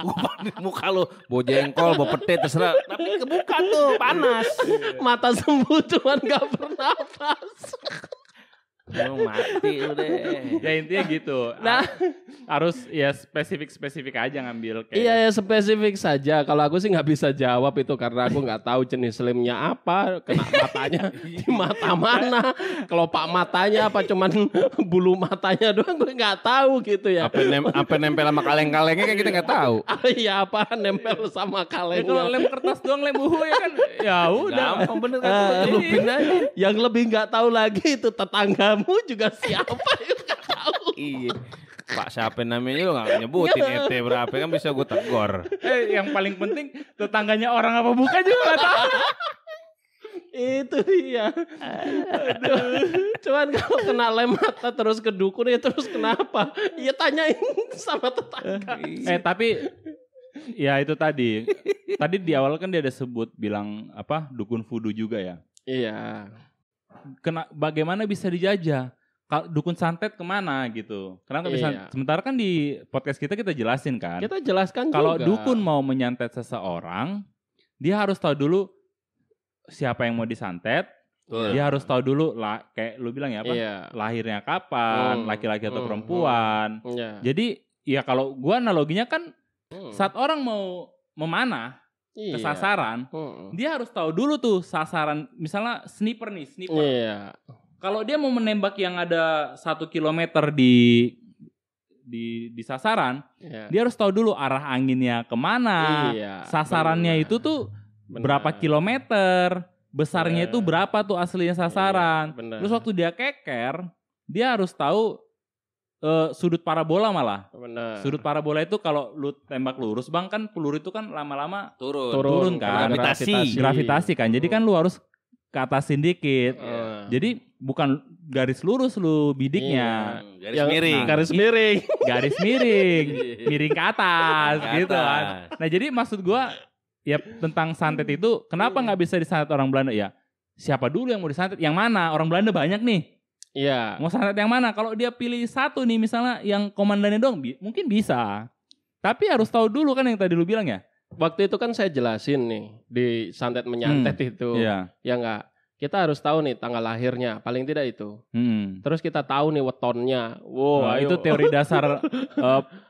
[SPEAKER 2] Gue panik muka lu, bawa jengkol, bawa pete, terserah. Tapi kebuka tuh, panas.
[SPEAKER 1] Mata sembuh cuman gak bernapas.
[SPEAKER 2] Mati udah.
[SPEAKER 3] Ya intinya gitu.
[SPEAKER 1] Nah,
[SPEAKER 3] harus ya spesifik aja ngambil kayak.
[SPEAKER 1] Iya ya spesifik saja. Kalau aku sih nggak bisa jawab itu karena aku nggak tahu jenis lemnya apa, kena matanya di mata mana, kelopak matanya apa cuman bulu matanya doang gue nggak tahu gitu ya.
[SPEAKER 2] Apa nempel sama kaleng-kalengnya kan kita nggak tahu.
[SPEAKER 1] Iya apa nempel sama kalengnya.
[SPEAKER 3] Kalau lem kertas doang, lem uhu ya kan. Ya udah.
[SPEAKER 2] Gampang bener kan.
[SPEAKER 1] Celupin aja. Yang lebih nggak tahu lagi itu tetanggamu juga siapa itu nggak tahu.
[SPEAKER 2] Iya. Pak siapa namanya lu gak nyebutin RT berapa kan bisa gue tegur.
[SPEAKER 3] Yang paling penting tetangganya orang apa bukan juga gak tahu.
[SPEAKER 1] Itu dia. Aduh. Cuman kalau kena lem mata terus ke dukun ya terus kenapa? Ya tanyain sama tetangga.
[SPEAKER 3] Tapi ya itu tadi. Tadi di awal kan dia ada sebut bilang apa dukun voodoo juga ya.
[SPEAKER 1] Iya.
[SPEAKER 3] Bagaimana bisa dijajah? Dukun santet kemana gitu? Karena bisa, sementara kan di podcast kita jelasin kan.
[SPEAKER 1] Kita jelaskan
[SPEAKER 3] kalau
[SPEAKER 1] juga.
[SPEAKER 3] Dukun mau menyantet seseorang, dia harus tahu dulu siapa yang mau disantet. Dia harus tahu dulu kayak lu bilang ya apa? Lahirnya kapan, laki-laki atau perempuan. Jadi ya kalau gua analoginya kan saat orang mau memanah ke sasaran, dia harus tahu dulu tuh sasaran, misalnya sniper. Kalau dia mau menembak yang ada 1 kilometer di sasaran, dia harus tahu dulu arah anginnya kemana, sasarannya itu tuh berapa kilometer, besarnya itu berapa tuh aslinya sasaran. Terus waktu dia keker, dia harus tahu sudut parabola malah. Sudut parabola itu kalau lu tembak lurus bang kan peluru itu kan lama-lama turun kan. Gravitasi kan. Jadi kan lu harus ke atasin dikit. Jadi bukan garis lurus lu bidiknya.
[SPEAKER 2] Garis miring.
[SPEAKER 3] Garis miring. Miring ke atas gitu kan. Nah jadi maksud gua ya tentang santet itu kenapa nggak bisa disantet orang Belanda ya? Siapa dulu yang mau disantet? Yang mana? Orang Belanda banyak nih. Iya. Mau santet yang mana? Kalau dia pilih satu nih misalnya yang komandannya doang mungkin bisa. Tapi harus tahu dulu kan yang tadi lu bilang ya.
[SPEAKER 1] Waktu itu kan saya jelasin nih di santet menyantet itu. Iya. Ya enggak. Kita harus tahu nih tanggal lahirnya, paling tidak itu. Terus kita tahu nih wetonnya.
[SPEAKER 3] Wow, itu teori dasar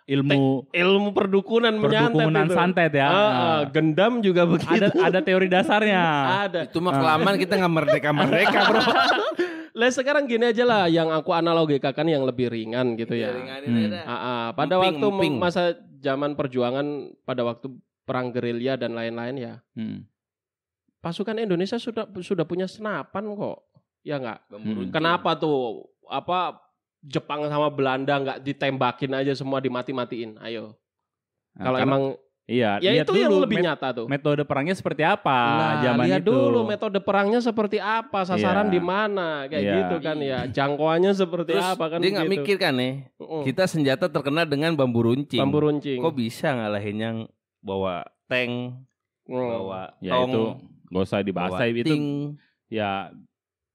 [SPEAKER 3] ilmu
[SPEAKER 1] perdukunan menyantet
[SPEAKER 3] santet ya.
[SPEAKER 1] Gendam juga begitu.
[SPEAKER 3] Ada teori dasarnya.
[SPEAKER 1] Ada.
[SPEAKER 2] Itu mah kelamaan kita nggak merdeka bro.
[SPEAKER 1] Lah sekarang gini aja lah, yang aku analogikakan yang lebih ringan gitu ya. Pada waktu masa zaman perjuangan, pada waktu perang gerilya dan lain-lain ya. Pasukan Indonesia sudah punya senapan kok, ya nggak? Kenapa tuh Jepang sama Belanda nggak ditembakin aja semua dimati-matiin? Ayo, kalau emang
[SPEAKER 3] iya,
[SPEAKER 1] ya itu yang lebih nyata tuh.
[SPEAKER 3] Metode perangnya seperti apa? Zaman
[SPEAKER 1] lihat
[SPEAKER 3] itu
[SPEAKER 1] dulu metode perangnya seperti apa, sasaran di mana, kayak gitu kan ya. Jangkauannya seperti apa kan?
[SPEAKER 2] Dia nggak mikir kan nih. Kita senjata terkenal dengan bambu runcing.
[SPEAKER 1] Bambu runcing.
[SPEAKER 2] Kok bisa ngalahin yang bawa tank, bawa tong?
[SPEAKER 3] Itu gak usah dibahas itu ya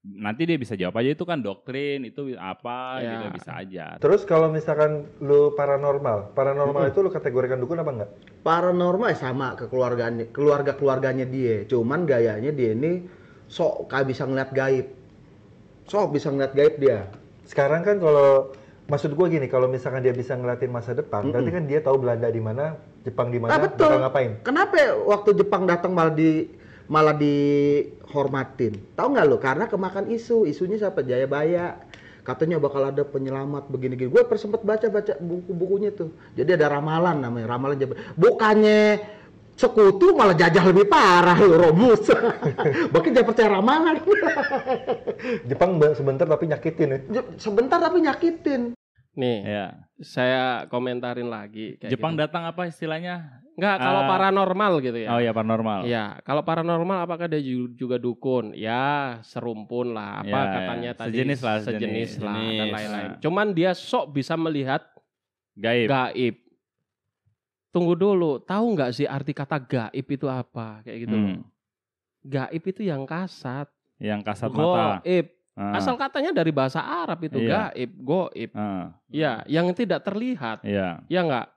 [SPEAKER 3] nanti dia bisa jawab aja itu kan doktrin itu apa gitu bisa aja.
[SPEAKER 4] Terus kalau misalkan lu paranormal itu lu kategorikan dukun apa enggak?
[SPEAKER 5] Paranormal sama keluarganya dia, cuman gayanya dia ini sok bisa ngeliat gaib dia.
[SPEAKER 4] Sekarang kan kalau maksud gue gini, kalau misalkan dia bisa ngeliatin masa depan, berarti kan dia tahu Belanda di mana, Jepang di mana, bakal ngapain?
[SPEAKER 5] Kenapa waktu Jepang datang malah dihormatin? Tahu nggak lo? Karena kemakan isunya siapa? Jayabaya. Katanya bakal ada penyelamat begini-gini. Gue sempat baca buku-bukunya tuh. Jadi ada ramalan namanya, ramalan Jayabaya. Bukannya sekutu malah jajah lebih parah lo, Romus. Bahkan jangan percaya ramalan.
[SPEAKER 4] Jepang sebentar tapi nyakitin ya.
[SPEAKER 5] Sebentar tapi nyakitin.
[SPEAKER 1] Nih, saya komentarin lagi.
[SPEAKER 3] Jepang gitu. Datang apa istilahnya?
[SPEAKER 1] Enggak, kalau paranormal gitu ya.
[SPEAKER 3] Oh iya, paranormal.
[SPEAKER 1] Ya, kalau paranormal apakah dia juga dukun? Ya, serumpun lah. Apa katanya tadi? Sejenis lah dan lain-lain. Cuman dia sok bisa melihat gaib. Tunggu dulu, tahu nggak sih arti kata gaib itu apa? Kayak gitu. Gaib itu yang kasat.
[SPEAKER 3] Yang kasat mata.
[SPEAKER 1] Gaib. Asal katanya dari bahasa Arab itu gaib, goib. Ya, yang tidak terlihat. Ya enggak?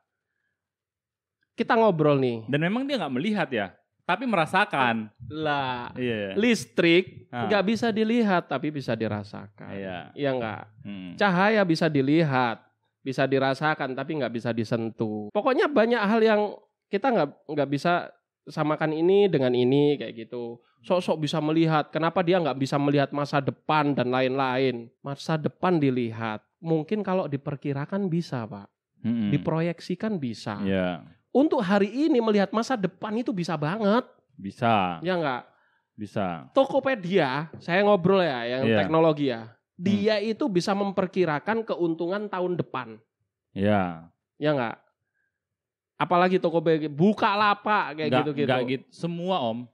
[SPEAKER 1] Kita ngobrol nih.
[SPEAKER 3] Dan memang dia nggak melihat ya, tapi merasakan.
[SPEAKER 1] Lah, listrik nggak bisa dilihat, tapi bisa dirasakan. Iya enggak? Cahaya bisa dilihat, bisa dirasakan, tapi nggak bisa disentuh. Pokoknya banyak hal yang kita nggak bisa samakan ini dengan ini kayak gitu. Sok-sok bisa melihat. Kenapa dia nggak bisa melihat masa depan dan lain-lain? Masa depan dilihat. Mungkin kalau diperkirakan bisa, Pak. Diproyeksikan bisa. Untuk hari ini melihat masa depan itu bisa banget.
[SPEAKER 3] Bisa.
[SPEAKER 1] Ya nggak?
[SPEAKER 3] Bisa.
[SPEAKER 1] Tokopedia, saya ngobrol ya, yang teknologi ya. Dia itu bisa memperkirakan keuntungan tahun depan. Ya nggak? Apalagi Tokopedia, Bukalapak kayak gitu-gitu.
[SPEAKER 3] Enggak gitu. Semua Om.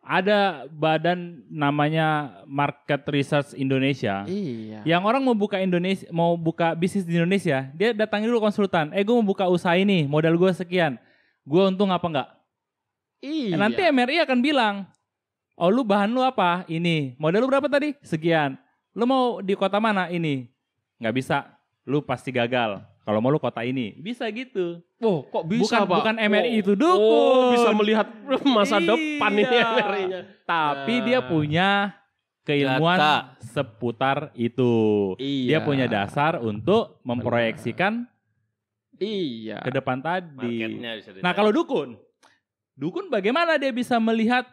[SPEAKER 3] Ada badan namanya Market Research Indonesia.
[SPEAKER 1] Iya.
[SPEAKER 3] Yang orang mau buka bisnis di Indonesia, dia datangin dulu konsultan. Gue mau buka usaha ini, modal gue sekian. Gue untung apa enggak?
[SPEAKER 1] Iya.
[SPEAKER 3] Nanti MRI akan bilang, oh lu bahan lu apa? Ini. Modal lu berapa tadi? Sekian. Lu mau di kota mana? Ini. Nggak bisa. Lu pasti gagal. Kalau mau lu kota ini, bisa gitu.
[SPEAKER 1] Oh, kok bisa, Pak?
[SPEAKER 3] Bukan MRI itu dukun.
[SPEAKER 1] Bisa melihat masa depan ini MRI-nya.
[SPEAKER 3] Tapi dia punya keilmuan seputar itu. Dia punya dasar untuk memproyeksikan ke depan tadi. Nah, kalau dukun bagaimana dia bisa melihat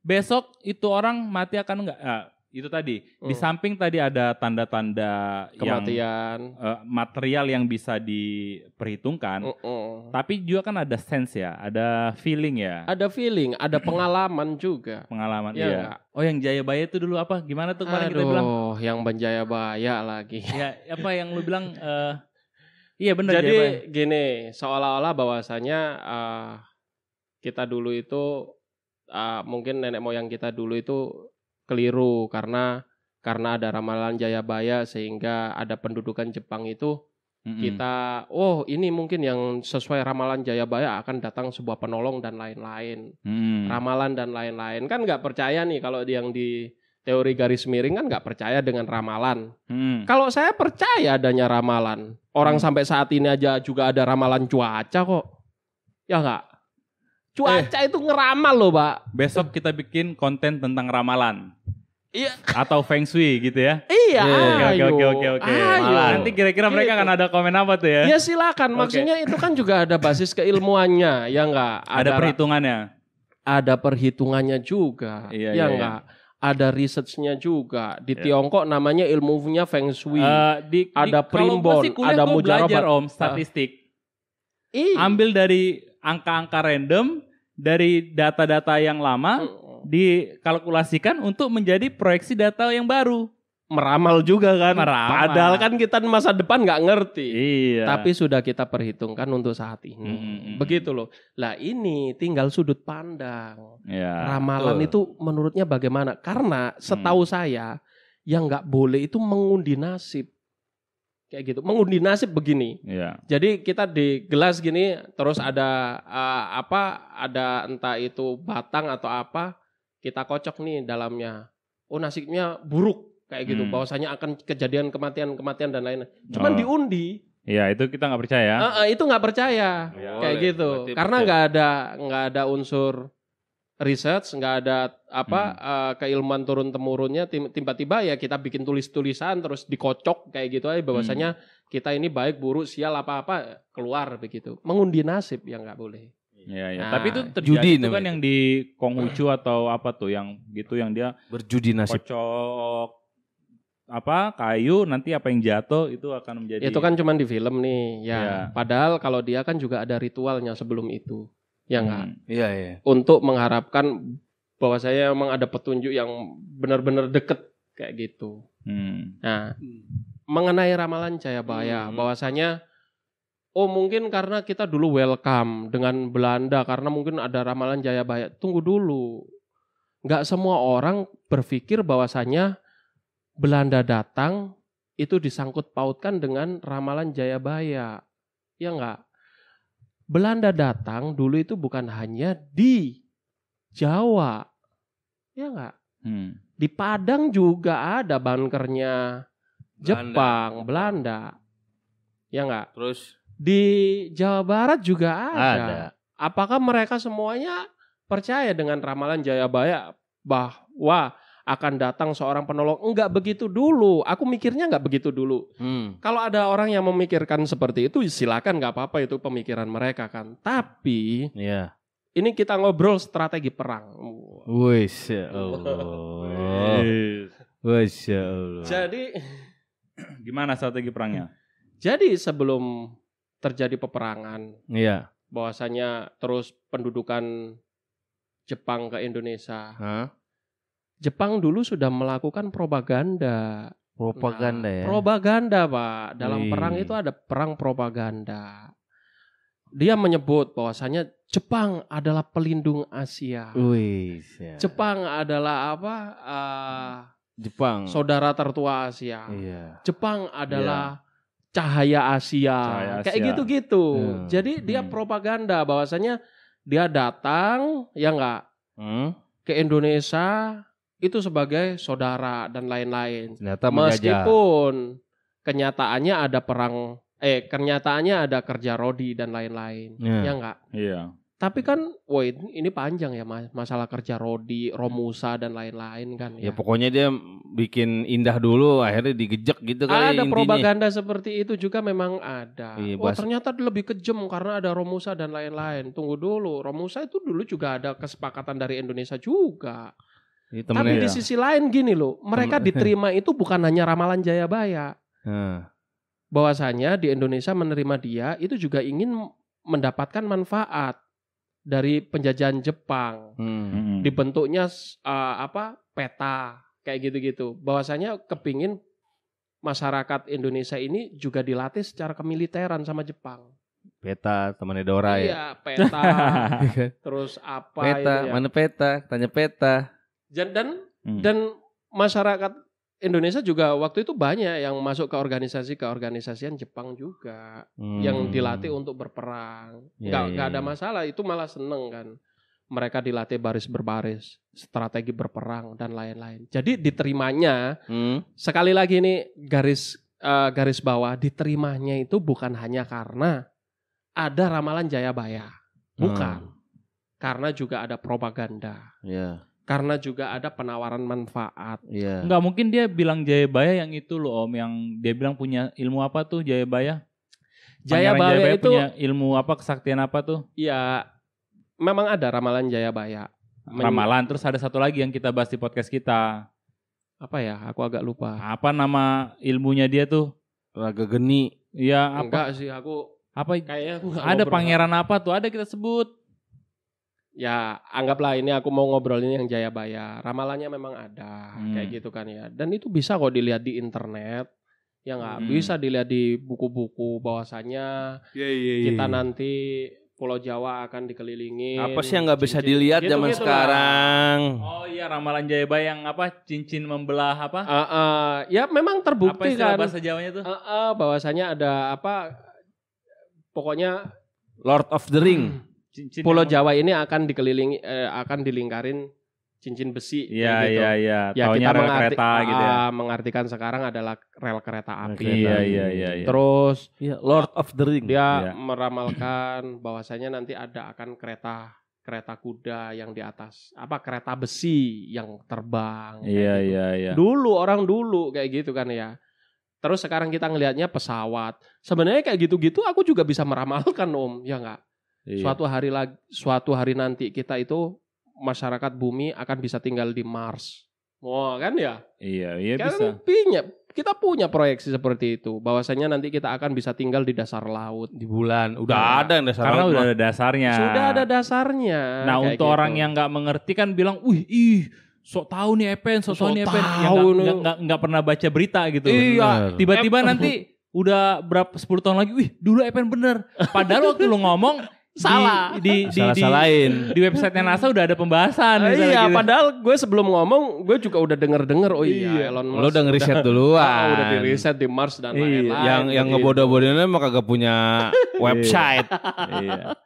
[SPEAKER 3] besok itu orang mati akan enggak? Itu tadi, di samping tadi ada tanda-tanda
[SPEAKER 1] kematian,
[SPEAKER 3] material yang bisa diperhitungkan, tapi juga kan ada sense ya, ada feeling ya.
[SPEAKER 1] Ada feeling, ada pengalaman juga.
[SPEAKER 3] Pengalaman, iya. Oh yang Jayabaya itu dulu apa? Gimana tuh kemarin kita bilang?
[SPEAKER 1] Oh, yang Jayabaya lagi.
[SPEAKER 3] Ya, apa yang lu bilang, iya benar.
[SPEAKER 1] Jadi gini, seolah-olah bahwasanya kita dulu itu, mungkin nenek moyang kita dulu itu keliru karena ada ramalan Jayabaya sehingga ada pendudukan Jepang itu kita ini mungkin yang sesuai ramalan Jayabaya akan datang sebuah penolong dan lain-lain. Ramalan dan lain-lain kan nggak percaya nih kalau yang di teori garis miring kan nggak percaya dengan ramalan. Kalau saya percaya adanya ramalan. Orang sampai saat ini aja juga ada ramalan cuaca kok. Ya nggak? Cuaca itu ngeramal loh, Pak.
[SPEAKER 3] Besok kita bikin konten tentang ramalan.
[SPEAKER 1] Iya.
[SPEAKER 3] Atau feng shui gitu ya.
[SPEAKER 1] Iya.
[SPEAKER 3] Oke. Nanti kira-kira mereka akan ada komen apa tuh ya?
[SPEAKER 1] Ya silakan. Maksudnya itu kan juga ada basis keilmuannya, ya enggak?
[SPEAKER 3] Ada perhitungannya.
[SPEAKER 1] Ada perhitungannya juga. Ya enggak? Ada researchnya juga. Di Tiongkok namanya ilmunya feng shui. Ada primbon, ada mujarabat.
[SPEAKER 3] Belajar Om statistik. Ambil dari angka-angka random, dari data-data yang lama, dikalkulasikan untuk menjadi proyeksi data yang baru.
[SPEAKER 1] Meramal juga kan.
[SPEAKER 3] Padahal
[SPEAKER 1] kan kita masa depan nggak ngerti.
[SPEAKER 3] Iya.
[SPEAKER 1] Tapi sudah kita perhitungkan untuk saat ini. Begitu loh. Lah ini tinggal sudut pandang.
[SPEAKER 3] Ya,
[SPEAKER 1] ramalan itu menurutnya bagaimana? Karena setahu saya yang nggak boleh itu mengundi nasib. Kayak gitu. Mengundi nasib begini.
[SPEAKER 3] Ya.
[SPEAKER 1] Jadi kita di gelas gini terus ada ada entah itu batang atau apa. Kita kocok nih dalamnya. Oh nasibnya buruk kayak gitu. Bahwasanya akan kejadian kematian dan lain-lain. Cuman diundi.
[SPEAKER 3] Iya itu kita nggak percaya.
[SPEAKER 1] Itu nggak percaya kayak gitu. Karena nggak ada unsur research, nggak ada keilmuan turun temurunnya. Tiba-tiba ya kita bikin tulisan terus dikocok kayak gitu aja. Bahwasanya kita ini baik buruk sial apa keluar begitu. Mengundi nasib yang nggak boleh.
[SPEAKER 3] Iya. Nah, tapi itu terjadi itu kan yang di Konghucu atau apa tuh yang gitu yang dia
[SPEAKER 2] berjudi nasib.
[SPEAKER 3] Kocok kayu nanti apa yang jatuh itu akan menjadi.
[SPEAKER 1] Itu kan cuma di film nih ya. Padahal kalau dia kan juga ada ritualnya sebelum itu. Ya enggak?
[SPEAKER 2] Iya.
[SPEAKER 1] Untuk mengharapkan bahwa saya memang ada petunjuk yang benar-benar deket kayak gitu. Nah, mengenai ramalan Jayabaya, bahwasanya mungkin karena kita dulu welcome dengan Belanda karena mungkin ada ramalan Jayabaya. Tunggu dulu. Nggak semua orang berpikir bahwasanya Belanda datang itu disangkut pautkan dengan ramalan Jayabaya. Ya nggak? Belanda datang dulu itu bukan hanya di Jawa. Ya nggak? Di Padang juga ada bunkernya Jepang, Belanda. Ya nggak?
[SPEAKER 2] Terus
[SPEAKER 1] di Jawa Barat juga ada. Apakah mereka semuanya percaya dengan ramalan Jayabaya bahwa akan datang seorang penolong? Enggak begitu dulu. Aku mikirnya enggak begitu dulu. Kalau ada orang yang memikirkan seperti itu, silakan, enggak apa-apa, itu pemikiran mereka kan. Tapi ini kita ngobrol strategi perang.
[SPEAKER 2] Masya Allah. Masya Allah.
[SPEAKER 1] Jadi
[SPEAKER 3] gimana strategi perangnya?
[SPEAKER 1] Jadi sebelum terjadi peperangan, bahwasanya terus pendudukan Jepang ke Indonesia. Jepang dulu sudah melakukan propaganda. Propaganda, Pak. Dalam perang itu ada perang propaganda. Dia menyebut bahwasanya Jepang adalah pelindung Asia. Jepang adalah apa?
[SPEAKER 2] Jepang.
[SPEAKER 1] Saudara tertua Asia. Jepang adalah cahaya Asia. Kayak gitu-gitu. Jadi dia propaganda bahwasanya dia datang ke Indonesia itu sebagai saudara dan lain-lain. Meskipun kenyataannya ada perang, kenyataannya ada kerja rodi dan lain-lain. Ya enggak?
[SPEAKER 3] Iya.
[SPEAKER 1] Tapi kan, ini panjang ya masalah kerja rodi, Romusa dan lain-lain kan.
[SPEAKER 2] Ya pokoknya dia bikin indah dulu, akhirnya digejek gitu kali.
[SPEAKER 1] Ada propaganda seperti itu juga memang ada. Ternyata lebih kejam karena ada Romusa dan lain-lain. Tunggu dulu, Romusa itu dulu juga ada kesepakatan dari Indonesia juga. Tapi di sisi lain gini loh, mereka diterima itu bukan hanya ramalan Jayabaya. Bahwasanya di Indonesia menerima dia itu juga ingin mendapatkan manfaat dari penjajahan Jepang. Dibentuknya peta kayak gitu-gitu. Bahwasanya kepingin masyarakat Indonesia ini juga dilatih secara kemiliteran sama Jepang.
[SPEAKER 2] Peta temannya Dora ya.
[SPEAKER 1] Iya, peta. Terus apa
[SPEAKER 2] peta,
[SPEAKER 1] itu ya?
[SPEAKER 2] Mana peta? Tanya peta.
[SPEAKER 1] Dan masyarakat Indonesia juga waktu itu banyak yang masuk ke organisasian Jepang juga yang dilatih untuk berperang. Nggak ada masalah, itu malah seneng kan. Mereka dilatih baris berbaris, strategi berperang dan lain-lain. Jadi diterimanya sekali lagi ini garis bawah, diterimanya itu bukan hanya karena ada ramalan Jayabaya, bukan. Karena juga ada propaganda. Karena juga ada penawaran manfaat.
[SPEAKER 3] Enggak mungkin dia bilang Jayabaya yang itu loh Om, yang dia bilang punya ilmu apa tuh Jayabaya?
[SPEAKER 1] Jayabaya itu
[SPEAKER 3] punya ilmu apa, kesaktian apa tuh?
[SPEAKER 1] Iya, memang ada ramalan Jayabaya.
[SPEAKER 3] Ramalan, terus ada satu lagi yang kita bahas di podcast kita.
[SPEAKER 1] Apa ya? Aku agak lupa.
[SPEAKER 3] Apa nama ilmunya dia tuh?
[SPEAKER 2] Raga Geni.
[SPEAKER 3] Iya, apa?
[SPEAKER 1] Enggak sih, aku
[SPEAKER 3] apa?
[SPEAKER 1] Kayaknya
[SPEAKER 3] ada pangeran apa tuh? Ada kita sebut.
[SPEAKER 1] Ya anggaplah ini aku mau ngobrolin yang Jayabaya. Ramalannya memang ada kayak gitu kan ya. Dan itu bisa kok dilihat di internet. Ya nggak bisa dilihat di buku-buku bahwasanya kita nanti Pulau Jawa akan dikelilingi.
[SPEAKER 2] Apa sih yang nggak bisa dilihat zaman sekarang?
[SPEAKER 3] Oh iya, ramalan Jayabaya yang apa? Cincin membelah apa?
[SPEAKER 1] Ya memang terbukti
[SPEAKER 3] apa
[SPEAKER 1] kan.
[SPEAKER 3] Bahasa Jawanya tuh?
[SPEAKER 1] Bahwasanya ada apa? Pokoknya
[SPEAKER 2] Lord of the Ring.
[SPEAKER 3] Cincin
[SPEAKER 1] Pulau Jawa ini akan dikelilingi, akan dilingkarin cincin besi.
[SPEAKER 3] Iya,
[SPEAKER 1] gitu.
[SPEAKER 3] iya.
[SPEAKER 1] Ya kita
[SPEAKER 3] rel kereta gitu ya.
[SPEAKER 1] Mengartikan sekarang adalah rel kereta api.
[SPEAKER 3] Iya.
[SPEAKER 1] Terus
[SPEAKER 2] Lord of the Ring.
[SPEAKER 1] Dia meramalkan bahwasanya nanti akan kereta kuda yang di atas, kereta besi yang terbang.
[SPEAKER 3] Iya.
[SPEAKER 1] Dulu orang dulu kayak gitu kan ya. Terus sekarang kita ngelihatnya pesawat. Sebenarnya kayak gitu-gitu aku juga bisa meramalkan Om, ya enggak? Suatu hari nanti kita itu masyarakat bumi akan bisa tinggal di Mars. Wah, kan ya?
[SPEAKER 3] Iya
[SPEAKER 1] kan
[SPEAKER 3] bisa.
[SPEAKER 1] Kita punya proyeksi seperti itu. Bahwasanya nanti kita akan bisa tinggal di dasar laut.
[SPEAKER 2] Di bulan. Udah ada dasar
[SPEAKER 3] karena
[SPEAKER 2] laut.
[SPEAKER 3] Udah ada dasarnya.
[SPEAKER 1] Sudah ada dasarnya.
[SPEAKER 3] Nah untuk orang yang nggak mengerti kan bilang, sok tahu nih Epen, sok tahu nih Epen. Yang nggak pernah baca berita gitu.
[SPEAKER 1] Iya.
[SPEAKER 3] Tiba-tiba nanti udah berapa 10 tahun lagi, wih dulu Epen bener. Padahal waktu lu ngomong
[SPEAKER 1] salah.
[SPEAKER 3] Salahin. Di websitenya NASA udah ada pembahasan.
[SPEAKER 1] Iya, gitu. Padahal gue sebelum ngomong, gue juga udah denger. Oh iya, Elon Musk.
[SPEAKER 2] Lo udah ngeriset duluan.
[SPEAKER 1] Udah di riset di Mars dan lain-lain.
[SPEAKER 2] Yang ngebodoh-bodohnya mah kagak punya website.
[SPEAKER 3] Iya.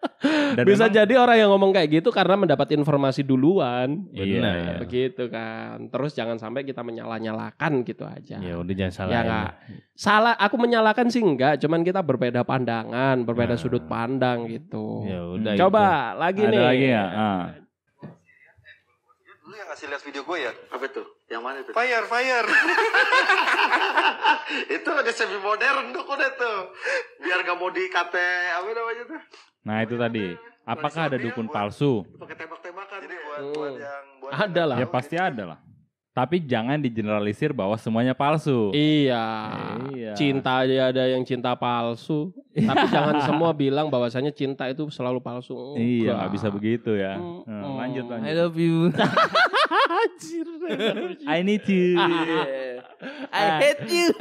[SPEAKER 3] Dan
[SPEAKER 1] bisa jadi orang yang ngomong kayak gitu karena mendapat informasi duluan.
[SPEAKER 2] Benar.
[SPEAKER 1] Begitu kan. Terus jangan sampai kita menyalah-nyalakan gitu aja.
[SPEAKER 2] Ya udah jangan salah.
[SPEAKER 1] Ya enggak. Salah, aku menyalahkan sih enggak, cuman kita berbeda pandangan, berbeda sudut pandang gitu.
[SPEAKER 2] Ya udah.
[SPEAKER 1] Coba lagi
[SPEAKER 3] ada
[SPEAKER 1] nih.
[SPEAKER 3] Ada lagi ya?
[SPEAKER 4] Lu yang ngasih lihat video gue ya?
[SPEAKER 5] Apa itu? Yang mana itu?
[SPEAKER 4] Fire. Itu ada semi modern dukun itu. Biar gak mau dikate apa namanya tuh?
[SPEAKER 3] Nah itu tadi. Apakah ada dukun palsu?
[SPEAKER 4] Pakai tembak-tembakan. Jadi buat yang
[SPEAKER 1] ada lah.
[SPEAKER 3] Ya pasti ada lah. Tapi jangan digeneralisir bahwa semuanya palsu.
[SPEAKER 1] Iya. Cinta aja ada yang cinta palsu. Tapi jangan semua bilang bahwasanya cinta itu selalu palsu.
[SPEAKER 3] Iya, nggak bisa begitu ya. Lanjut.
[SPEAKER 2] I love you.
[SPEAKER 3] I need you.
[SPEAKER 2] I hate you.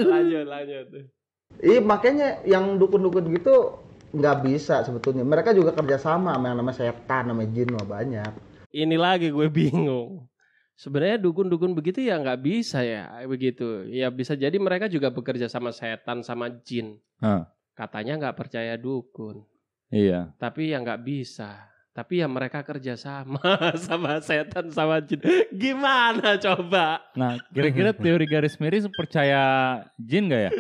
[SPEAKER 1] Lanjut.
[SPEAKER 5] Iya makanya yang dukun-dukun gitu nggak bisa sebetulnya. Mereka juga kerjasama sama yang namanya setan, namanya jin, banyak.
[SPEAKER 1] Ini lagi gue bingung. Sebenarnya dukun-dukun begitu ya nggak bisa ya begitu. Ya bisa jadi mereka juga bekerja sama setan sama jin. Katanya nggak percaya dukun.
[SPEAKER 3] Iya.
[SPEAKER 1] Tapi ya nggak bisa. Tapi ya mereka kerja sama setan sama jin. Gimana coba?
[SPEAKER 3] Nah kira-kira teori garis miring percaya jin nggak ya?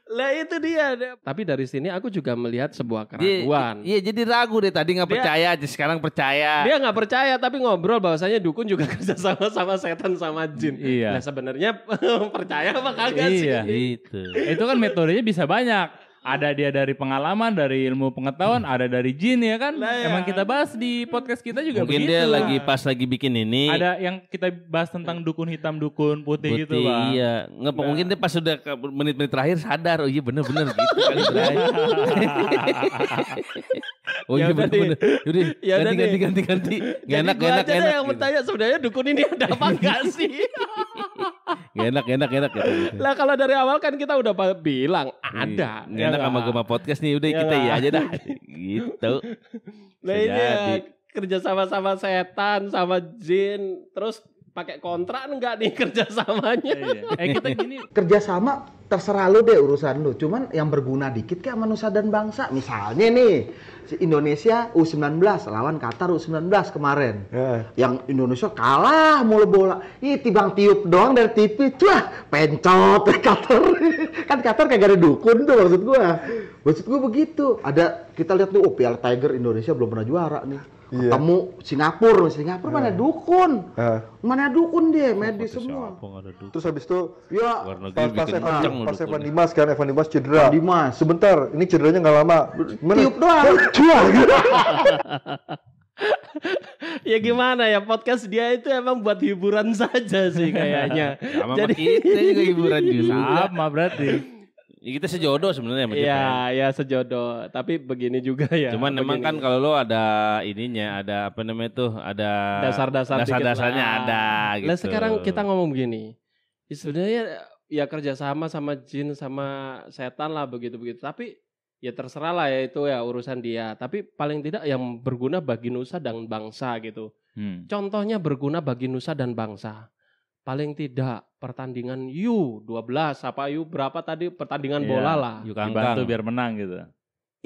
[SPEAKER 1] Lah itu dia. Tapi dari sini aku juga melihat sebuah keraguan.
[SPEAKER 2] Iya jadi ragu deh tadi nggak percaya aja sekarang percaya.
[SPEAKER 1] Dia nggak percaya tapi ngobrol bahwasanya dukun juga kerja sama setan sama jin.
[SPEAKER 3] Iya.
[SPEAKER 1] Nah sebenarnya percaya apa kagak sih?
[SPEAKER 3] Iya. Itu kan metodenya bisa banyak. Ada dia dari pengalaman, dari ilmu pengetahuan, ada dari jin ya kan. Emang kita bahas di podcast kita juga
[SPEAKER 2] mungkin
[SPEAKER 3] begitu.
[SPEAKER 2] Mungkin dia lagi bikin ini.
[SPEAKER 3] Ada yang kita bahas tentang dukun hitam, dukun putih gitu Bang.
[SPEAKER 2] Iya. Mungkin dia pas sudah menit-menit terakhir sadar. Oh iya bener-bener gitu kali Bray. Oh iya bener-bener. Yaudah ganti. Gak enak.
[SPEAKER 1] Yang bertanya sebenarnya dukun ini ada apa enggak sih?
[SPEAKER 2] Gak enak gitu.
[SPEAKER 1] Lah kalau dari awal kan kita udah bilang ada.
[SPEAKER 2] Gak enak sama Gema Podcast nih, udah kita ya aja dah. Gitu.
[SPEAKER 1] Nah ini ya, kerja sama setan, sama jin, terus pakai kontrak enggak nih kerjasamanya?
[SPEAKER 3] Kita gini.
[SPEAKER 5] Kerjasama terserah lu deh urusan lu. Cuman yang berguna dikit kayak manusia dan bangsa. Misalnya nih, si Indonesia U19 lawan Qatar U19 kemarin. Yang Indonesia kalah mulu bola. Ih tibang tiup doang dari TV. Wah, pencot Qatar. Kan Qatar kagak ada dukun tuh maksud gua. Maksud gua begitu. Ada kita lihat nih, Piala Tiger Indonesia belum pernah juara nih. Ketemu Singapura mana dukun. Mana dukun dia, medis semua.
[SPEAKER 4] Terus habis itu
[SPEAKER 5] ya
[SPEAKER 4] pas Evan Dimas kan, Evan Dimas cedera. Sebentar, ini cederanya nggak lama.
[SPEAKER 5] Tiup doang.
[SPEAKER 1] Ya gimana ya, podcast dia itu emang buat hiburan saja sih kayaknya.
[SPEAKER 2] Sama kita juga hiburan juga.
[SPEAKER 3] Sama berarti.
[SPEAKER 2] Ya, kita sejodoh sebenarnya sama
[SPEAKER 1] ya sejodoh. Tapi begini juga ya.
[SPEAKER 2] Cuman memang kan kalau lo ada ininya, ada apa namanya tuh, ada dasar-dasarnya ada gitu.
[SPEAKER 1] Lah sekarang kita ngomong begini. Ya, sebenarnya ya kerjasama sama jin sama setan lah begitu-begitu. Tapi ya terserah lah ya itu ya urusan dia. Tapi paling tidak yang berguna bagi nusa dan bangsa gitu. Contohnya berguna bagi nusa dan bangsa. Paling tidak pertandingan U12 apa U berapa tadi pertandingan bola lah.
[SPEAKER 3] Dibantu biar menang gitu.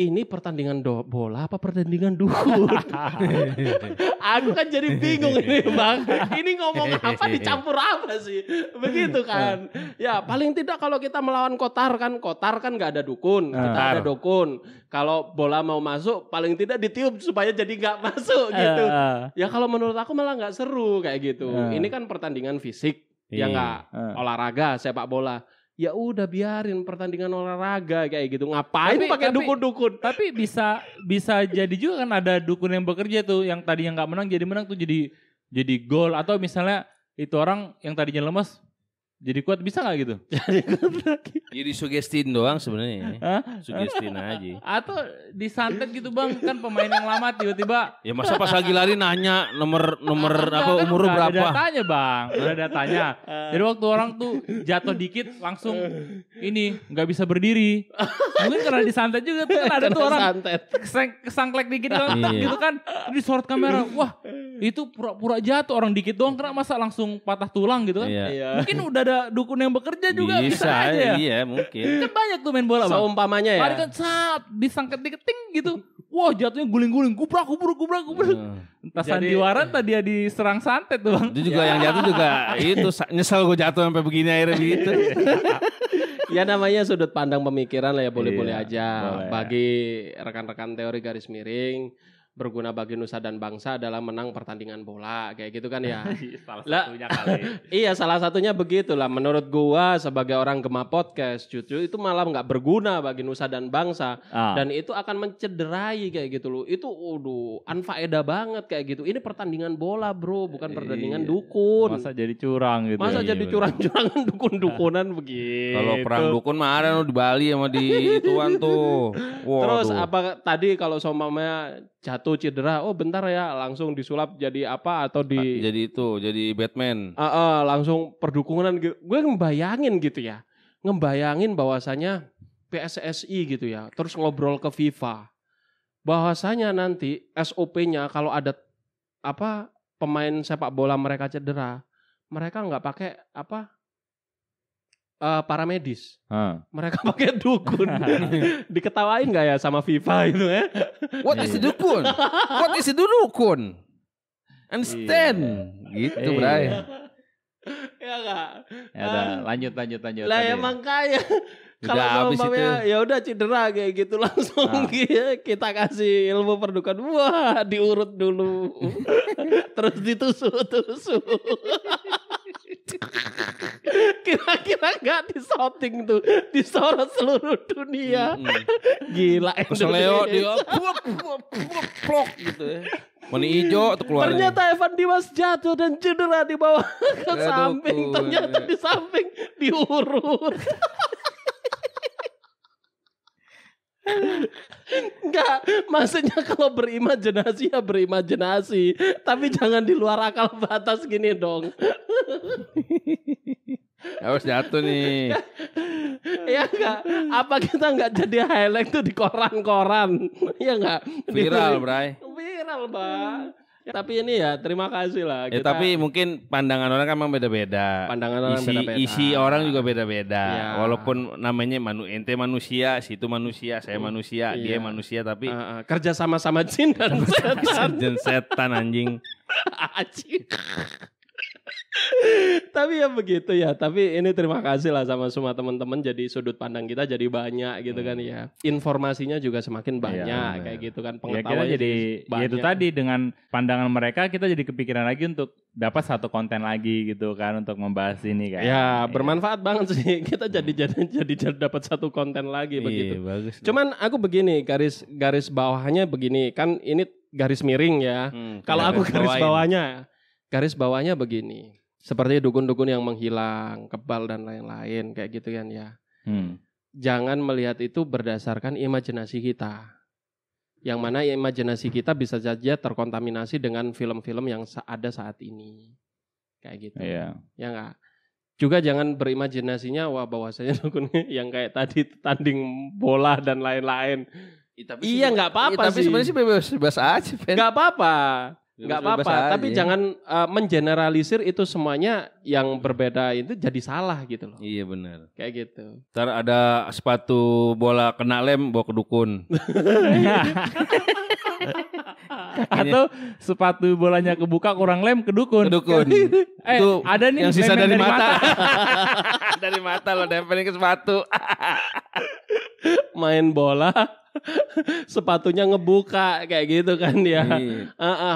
[SPEAKER 1] Ini pertandingan bola apa pertandingan dukun? Aku kan jadi bingung ini Bang. Ini ngomong apa dicampur apa sih? Begitu kan. Ya paling tidak kalau kita melawan Qatar kan nggak ada dukun. Kita ada dukun. Kalau bola mau masuk paling tidak ditiup supaya jadi nggak masuk gitu. Ya kalau menurut aku malah nggak seru kayak gitu. Ini kan pertandingan fisik. Ya nggak olahraga sepak bola. Ya udah biarin pertandingan olahraga kayak gitu. Ngapain pakai dukun-dukun?
[SPEAKER 3] Tapi bisa jadi juga kan ada dukun yang bekerja tuh yang tadinya nggak menang jadi menang tuh jadi gol, atau misalnya itu orang yang tadinya lemes jadi kuat bisa nggak gitu?
[SPEAKER 2] Jadi sugestin doang sebenarnya. Sugestin aja.
[SPEAKER 3] Atau disantet gitu bang, kan pemain yang lama tiba-tiba.
[SPEAKER 2] Ya masa pas lagi lari nanya nomor apa umur berapa?
[SPEAKER 3] Ada datanya bang, ada datanya. Jadi waktu orang tuh jatuh dikit langsung ini nggak bisa berdiri. Mungkin karena disantet juga tuh kan ada tuh orang kesangklek dikit gitu kan, disorot kamera. Wah itu pura-pura jatuh orang dikit doang, kena masa langsung patah tulang gitu kan?
[SPEAKER 2] Iya.
[SPEAKER 3] Mungkin udah ada dukun yang bekerja juga bisa aja.
[SPEAKER 2] Iya mungkin.
[SPEAKER 3] Kan banyak tuh main bola bang.
[SPEAKER 1] Seumpamanya ya.
[SPEAKER 3] Lari kan saat disangket dikit ting gitu. Wah jatuhnya guling-guling, gubrak. Entah sandiwara entah dia diserang santet tuh bang.
[SPEAKER 2] Itu juga yang jatuh juga itu nyesel gue jatuh sampai begini akhirnya gitu.
[SPEAKER 1] Ya namanya sudut pandang pemikiran lah ya, boleh-boleh aja.
[SPEAKER 3] Boleh.
[SPEAKER 1] Bagi rekan-rekan teori garis miring, berguna bagi nusa dan bangsa adalah menang pertandingan bola kayak gitu kan ya.
[SPEAKER 3] Salah satunya kali.
[SPEAKER 1] Iya salah satunya begitulah. Menurut gua sebagai orang gema podcast justru itu malah nggak berguna bagi nusa dan bangsa dan itu akan mencederai kayak gitu loh. Itu unfaedah banget kayak gitu. Ini pertandingan bola bro, bukan pertandingan dukun.
[SPEAKER 3] Masa jadi curang gitu.
[SPEAKER 1] Masa jadi curang-curangan dukun-dukunan begitu.
[SPEAKER 2] Kalau perang dukun mah ada di Bali sama di ituan tuh.
[SPEAKER 1] Terus apa tadi kalau seumpamanya jatuh cedera, oh bentar ya langsung disulap jadi apa atau
[SPEAKER 2] jadi Batman.
[SPEAKER 1] Langsung perdukunan gitu. Gue ngebayangin bahwasanya PSSI gitu ya, terus ngobrol ke FIFA. Bahwasanya nanti SOP-nya kalau ada apa pemain sepak bola mereka cedera, mereka nggak pakai paramedis, mereka pakai dukun. Diketawain nggak ya sama FIFA itu ya?
[SPEAKER 2] What is the dukun? What is the dukun? Understand? Gitu Bray.
[SPEAKER 1] Ya nggak?
[SPEAKER 3] Ya udah, lanjut.
[SPEAKER 1] Lah ya makanya kalau umpamanya ya udah cedera kayak gitu langsung kita kasih ilmu perdukan. Wah diurut dulu, terus ditusuk. Kira-kira gak disorting tuh, disorot seluruh dunia. Gila
[SPEAKER 2] Keseleo dia plok gitu ya. Warna hijau tuh keluar.
[SPEAKER 1] Ternyata Evan Dimas jatuh dan cedera di bawah ke samping. Ternyata di samping diurut. Enggak, maksudnya kalau berimajinasi ya berimajinasi, tapi jangan di luar akal batas gini dong.
[SPEAKER 2] Harus jatuh nih.
[SPEAKER 1] Ya enggak, apa kita enggak jadi highlight tuh di koran-koran? Ya enggak?
[SPEAKER 2] Viral, Bray.
[SPEAKER 1] Viral, Bang. Tapi ini ya terima kasih lah.
[SPEAKER 2] Ya, tapi mungkin pandangan orang kan memang beda-beda. Isi orang juga beda-beda. Ya. Walaupun namanya ente manusia, situ manusia, saya manusia, dia manusia, tapi
[SPEAKER 1] kerja sama-sama jin dan setan.
[SPEAKER 2] Jin setan anjing.
[SPEAKER 1] Tapi ya begitu ya. Tapi ini terima kasih lah sama semua teman-teman. Jadi sudut pandang kita jadi banyak gitu kan ya. Informasinya juga semakin banyak kayak gitu kan.
[SPEAKER 3] Pengetahuan jadi ya itu tadi dengan pandangan mereka kita jadi kepikiran lagi untuk dapat satu konten lagi gitu kan untuk membahas ini kan.
[SPEAKER 1] Ya bermanfaat banget sih. Kita jadi dapat satu konten lagi begitu.
[SPEAKER 2] Bagus.
[SPEAKER 1] Cuman aku begini garis bawahnya begini kan ini garis miring ya. Kalau aku garis bawahnya begini. Seperti dukun-dukun yang menghilang, kebal dan lain-lain kayak gitu kan ya. Jangan melihat itu berdasarkan imajinasi kita. Yang mana imajinasi kita bisa saja terkontaminasi dengan film-film yang ada saat ini. Kayak gitu.
[SPEAKER 3] Iya.
[SPEAKER 1] Ya enggak? Juga jangan berimajinasinya bahwasanya dukun yang kayak tadi tanding bola dan lain-lain. Iya enggak apa-apa sih.
[SPEAKER 2] Tapi sebenarnya sih bebas aja.
[SPEAKER 1] Enggak apa-apa. Nggak apa-apa, tapi jangan mengeneralisir itu semuanya yang berbeda itu jadi salah gitu loh.
[SPEAKER 2] Iya benar.
[SPEAKER 1] Kayak gitu.
[SPEAKER 2] Ntar ada sepatu bola kena lem bawa ke dukun.
[SPEAKER 3] Atau sepatu bolanya kebuka kurang lem ke dukun.
[SPEAKER 2] Itu
[SPEAKER 3] ada nih
[SPEAKER 2] yang sisa dari mata. Dari mata lo nempelin ke sepatu.
[SPEAKER 1] Main bola sepatunya ngebuka kayak gitu kan ya.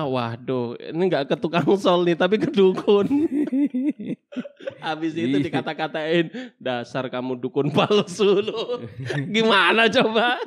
[SPEAKER 1] Waduh, ini nggak ke tukang sol nih tapi ke dukun. Habis itu dikata-katain dasar kamu dukun palsu lo. Gimana coba?